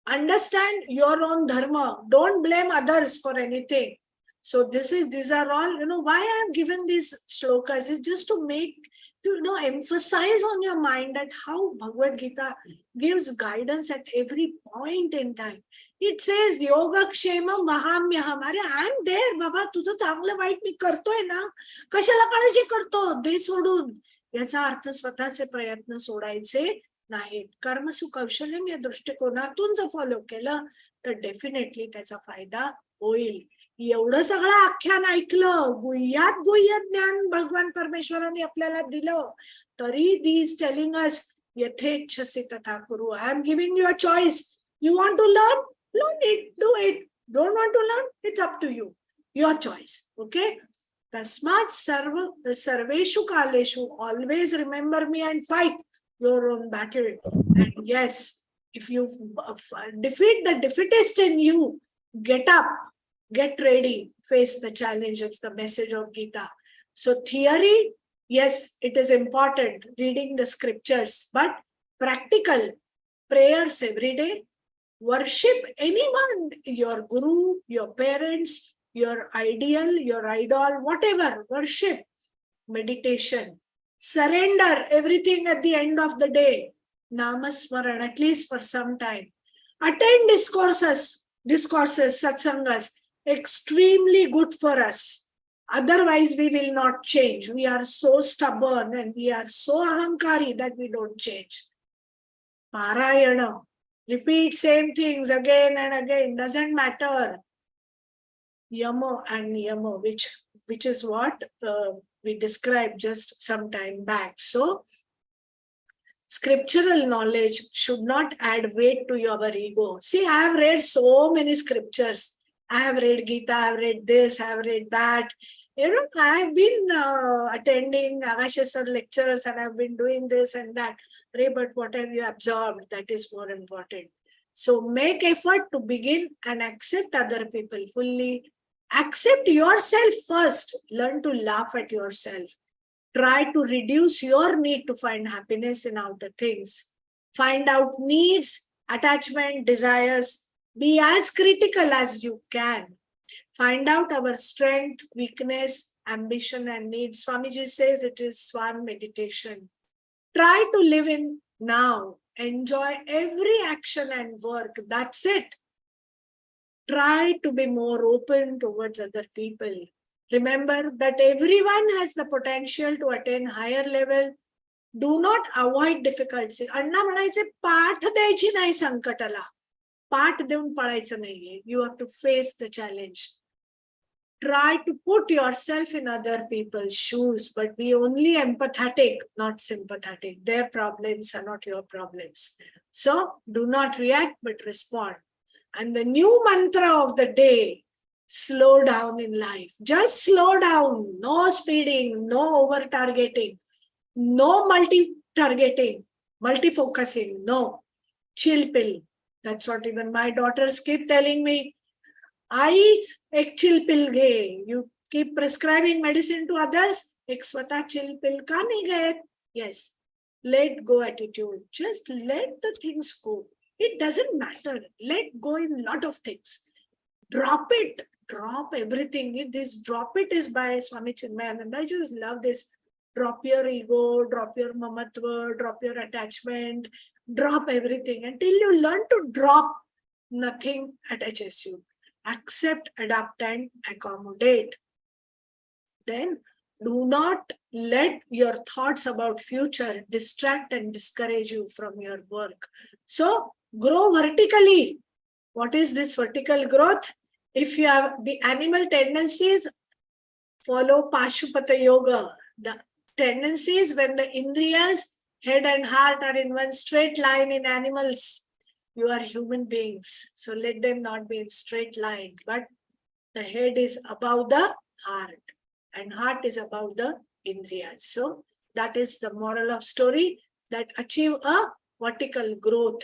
Understand your own dharma. Don't blame others for anything. So these are all, why I have given these shlokas is just to make, emphasize on your mind that how Bhagavad Gita gives guidance at every point in time. It says, Yoga Kshema Mahamyaham. I am there, Baba. तुझं चांगलं white मी करतोय ना. कशाला काळजी करतो? दे सोडून. याचा अर्थ स्वतःचे प्रयत्न सोडायचे नाहीत. कर्मसुकौशल्यम या दृष्टिकोनातून जर फॉलो केलं तर डेफिनेटली त्याचा फायदा होईल. एवढं सगळं आख्यान ऐकलं, गुह्यात गुह्य ज्ञान भगवान परमेश्वरांनी आपल्याला दिलं, तरी दिस टेलिंग अस यथेच्छसी तथा कुरु. I am giving you a choice. You want to learn it, do it. Don't want to learn, it's up to you. Your choice. Okay? Tasmat sarveshu kaleshu. Always remember me and fight your own battle. And yes, if you defeat the defeatist in you, get up. Get ready, face the challenge. It's the message of Gita. So theory, yes, it is important, reading the scriptures, but practical prayers every day, worship anyone, your guru, your parents, your ideal, your idol, whatever, worship, meditation, surrender everything at the end of the day, namasmaran, at least for some time, attend discourses, satsangas, extremely good for us. Otherwise, we will not change. We are so stubborn and we are so ahankari that we don't change. Parayana. Repeat same things again and again. Doesn't matter. Yama and Niyama, which is what we described just some time back. So, scriptural knowledge should not add weight to your ego. See, I have read so many scriptures. I have read Gita, I have read this, I have read that. I have been attending Agashesar lectures and I have been doing this and that. But what have you absorbed? That is more important. So make effort to begin and accept other people fully. Accept yourself first. Learn to laugh at yourself. Try to reduce your need to find happiness in outer things. Find out needs, attachment, desires. Be as critical as you can. Find out our strength, weakness, ambition, and needs. Swamiji says it is Swan meditation. Try to live in now. Enjoy every action and work. That's it. Try to be more open towards other people. Remember that everyone has the potential to attain higher level Do not avoid difficulty. अण्णा म्हणायचे पाठ द्यायची नाही संकटाला. पाठ देऊन पळायचं नाहीये. You have to face the challenge. Try to put yourself in other people's shoes, but be only empathetic, not sympathetic. Their problems are not your problems. So do not react, but respond. And the new mantra of the day, slow down in life. Just slow down. No speeding, no over-targeting, no multi-targeting, multi-focusing, no. Chill pill. That's what even my daughters keep telling me. आई एक chill pill घे. You keep prescribing medicine to others. एक स्वतः chill pill का नहीं गए? Yes. Let go attitude. Just let the things go. It doesn't matter. Let go in a lot of things. Drop it. Drop everything. This drop it is by Swami Chinmayananda. I just love this. Drop your ego, drop your mamatva, drop your attachment, drop everything until you learn to drop. Nothing attaches you. Accept, adapt, and accommodate. Then do not let your thoughts about future distract and discourage you from your work. So grow vertically. What is this vertical growth? If you have the animal tendencies, follow Pashupata Yoga. The tendencies when the Indriyas, head and heart are in one straight line in animals. You are human beings, so let them not be in straight line, but the head is above the heart and heart is above the Indriyas. So that is the moral of story, that achieve a vertical growth.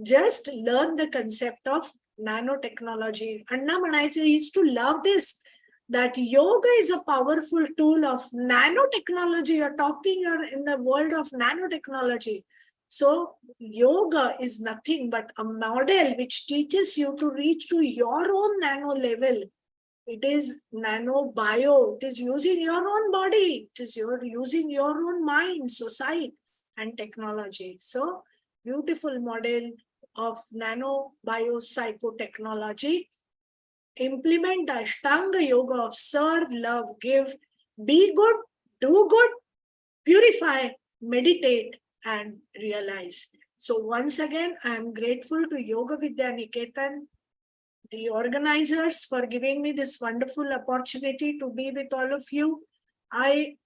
Just learn the concept of nanotechnology. Anna Manaiche used to love this, that yoga is a powerful tool of nanotechnology. You're talking in the world of nanotechnology. So yoga is nothing but a model which teaches you to reach to your own nano level. It is nano bio. It is using your own body. It is using your own mind, society, and technology. So beautiful model of nano bio psychotechnology. Implement the Ashtanga yoga of serve, love, give, be good, do good, purify, meditate, and realize. So once again, I am grateful to Yoga Vidya Niketan, the organizers, for giving me this wonderful opportunity to be with all of you. I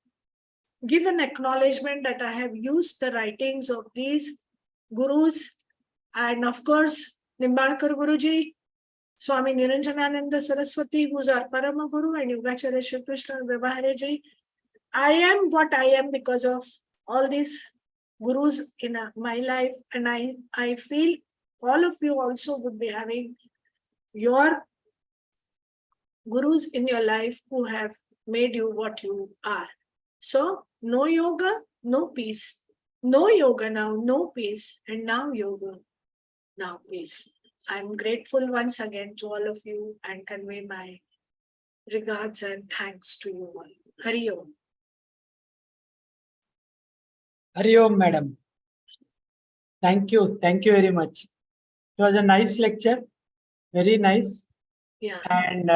give an acknowledgement that I have used the writings of these gurus, and of course, Nimbalkar Guruji, Swami Niranjanananda Saraswati, who's our Parama Guru, and Yogacharya Shri Krishna Vyavahareji. I am what I am because of all these gurus in my life, and I feel all of you also would be having your gurus in your life who have made you what you are. So no yoga, no peace. No yoga now, no peace. And now yoga, now peace. I'm grateful once again to all of you and convey my regards and thanks to you all. Hari Om. Hari Om, madam. Thank you very much. It was a nice lecture, very nice. Yeah. And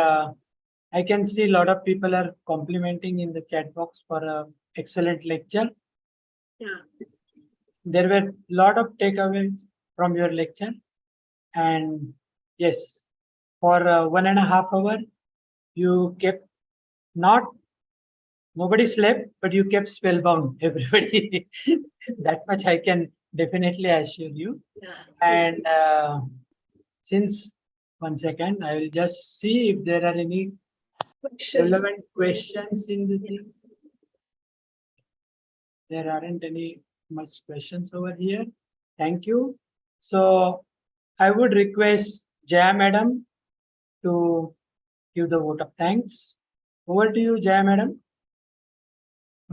I can see a lot of people are complimenting in the chat box for a excellent lecture. Yeah. There were a lot of takeaways from your lecture. And yes, for 1.5 hours, you kept nobody slept, but you kept spellbound everybody. That much I can definitely assure you. Yeah. And since, one second, I will just see if there are any relevant questions in the thing. There aren't any much questions over here. Thank you. So I would request Jaya madam to give the vote of thanks. Over to you, Jaya madam.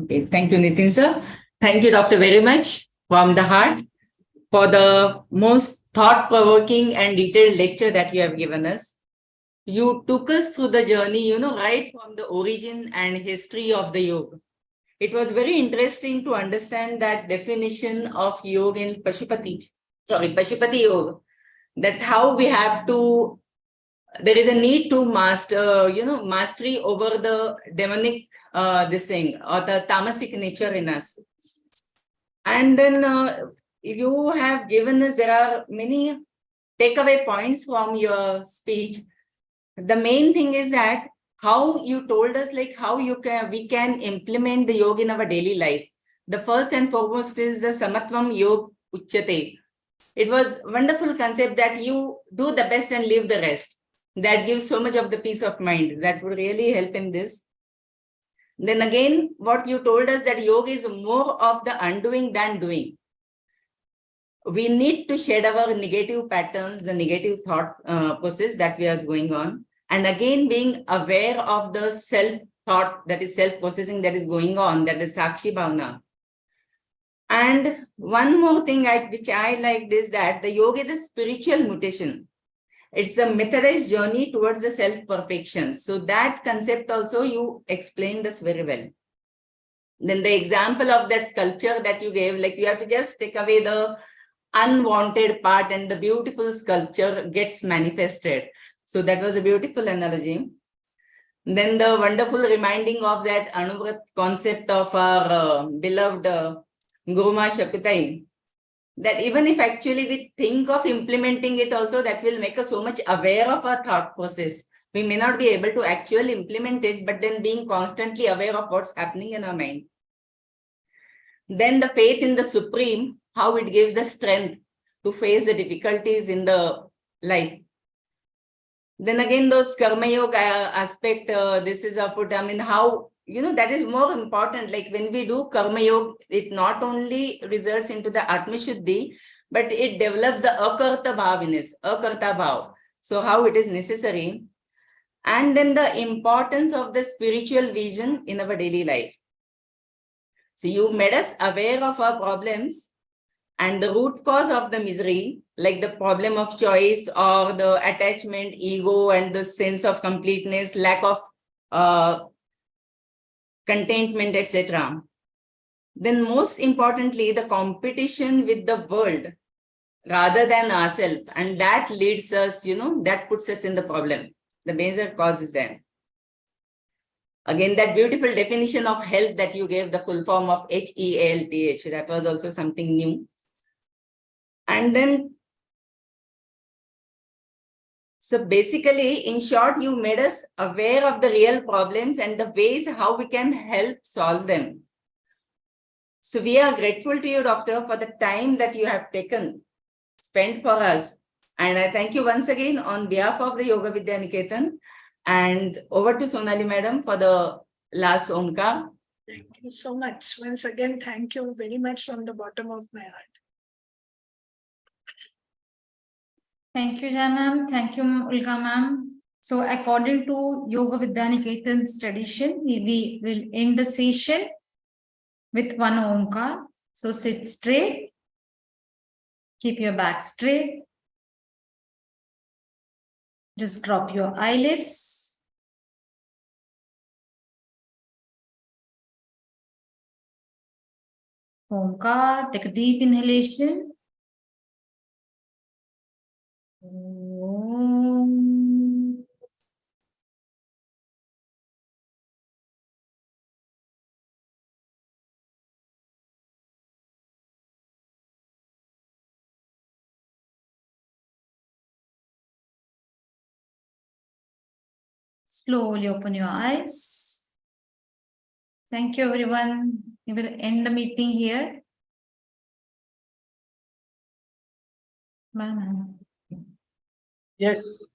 Okay, thank you, Nitin sir. Thank you, Doctor, very much from the heart for the most thought-provoking and detailed lecture that you have given us. You took us through the journey, right from the origin and history of the yoga. It was very interesting to understand that definition of yoga in Pashupati yoga, that how we have to, there is a need to master, mastery over the demonic, this thing, or the tamasic nature in us. And then you have given us, there are many takeaway points from your speech. The main thing is that how you told us like how we can implement the yoga in our daily life. The first and foremost is the Samatvam Yog Uchyate. It was wonderful concept that you do the best and leave the rest. That gives so much of the peace of mind. That would really help in this. Then again, what you told us that yoga is more of the undoing than doing. We need to shed our negative patterns, the negative thought process that we are going on. And again, being aware of the self-thought, that is self-processing that is going on, that is Sakshi Bhavana. And one more thing which I liked is that the yoga is a spiritual mutation. It's a methodized journey towards the self-perfection. So that concept also you explained us very well. Then the example of that sculpture that you gave, like you have to just take away the unwanted part and the beautiful sculpture gets manifested. So that was a beautiful analogy. Then the wonderful reminding of that Anuvrat concept of our beloved Guruma Shakutai, that even if actually we think of implementing it also, that will make us so much aware of our thought process. We may not be able to actually implement it, but then being constantly aware of what's happening in our mind. Then the faith in the Supreme, how it gives the strength to face the difficulties in the life. Then again, those Karma Yoga aspect, this is put, I mean, how, that is more important. Like when we do Karma Yoga, it not only results into the Atma Shuddhi, but it develops the Akarta Bhaviness, Akarta Bhav. So how it is necessary. And then the importance of the spiritual vision in our daily life. So you made us aware of our problems and the root cause of the misery, like the problem of choice or the attachment, ego, and the sense of completeness, lack of contentment, etc. Then most importantly, the competition with the world rather than ourselves. And that leads us, that puts us in the problem. The major cause is there. Again, that beautiful definition of health that you gave, the full form of HEALTH, that was also something new. And then, so basically, in short, you made us aware of the real problems and the ways how we can help solve them. So we are grateful to you, Doctor, for the time that you have spent for us. And I thank you once again on behalf of the Yoga Vidya Niketan. And over to Sonali Madam for the last Omkar. Thank you so much. Once again, thank you very much from the bottom of my heart. Thank you, Jai ma'am. Thank you, Ulka ma'am. So according to Yoga Vidya Niketan's tradition, we will end the session with one Omkar. So sit straight. Keep your back straight. Just drop your eyelids. Omkar, take a deep inhalation. Om. Slowly open your eyes. Thank you, everyone. We will end the meeting here. Bye, ma'am. Yes.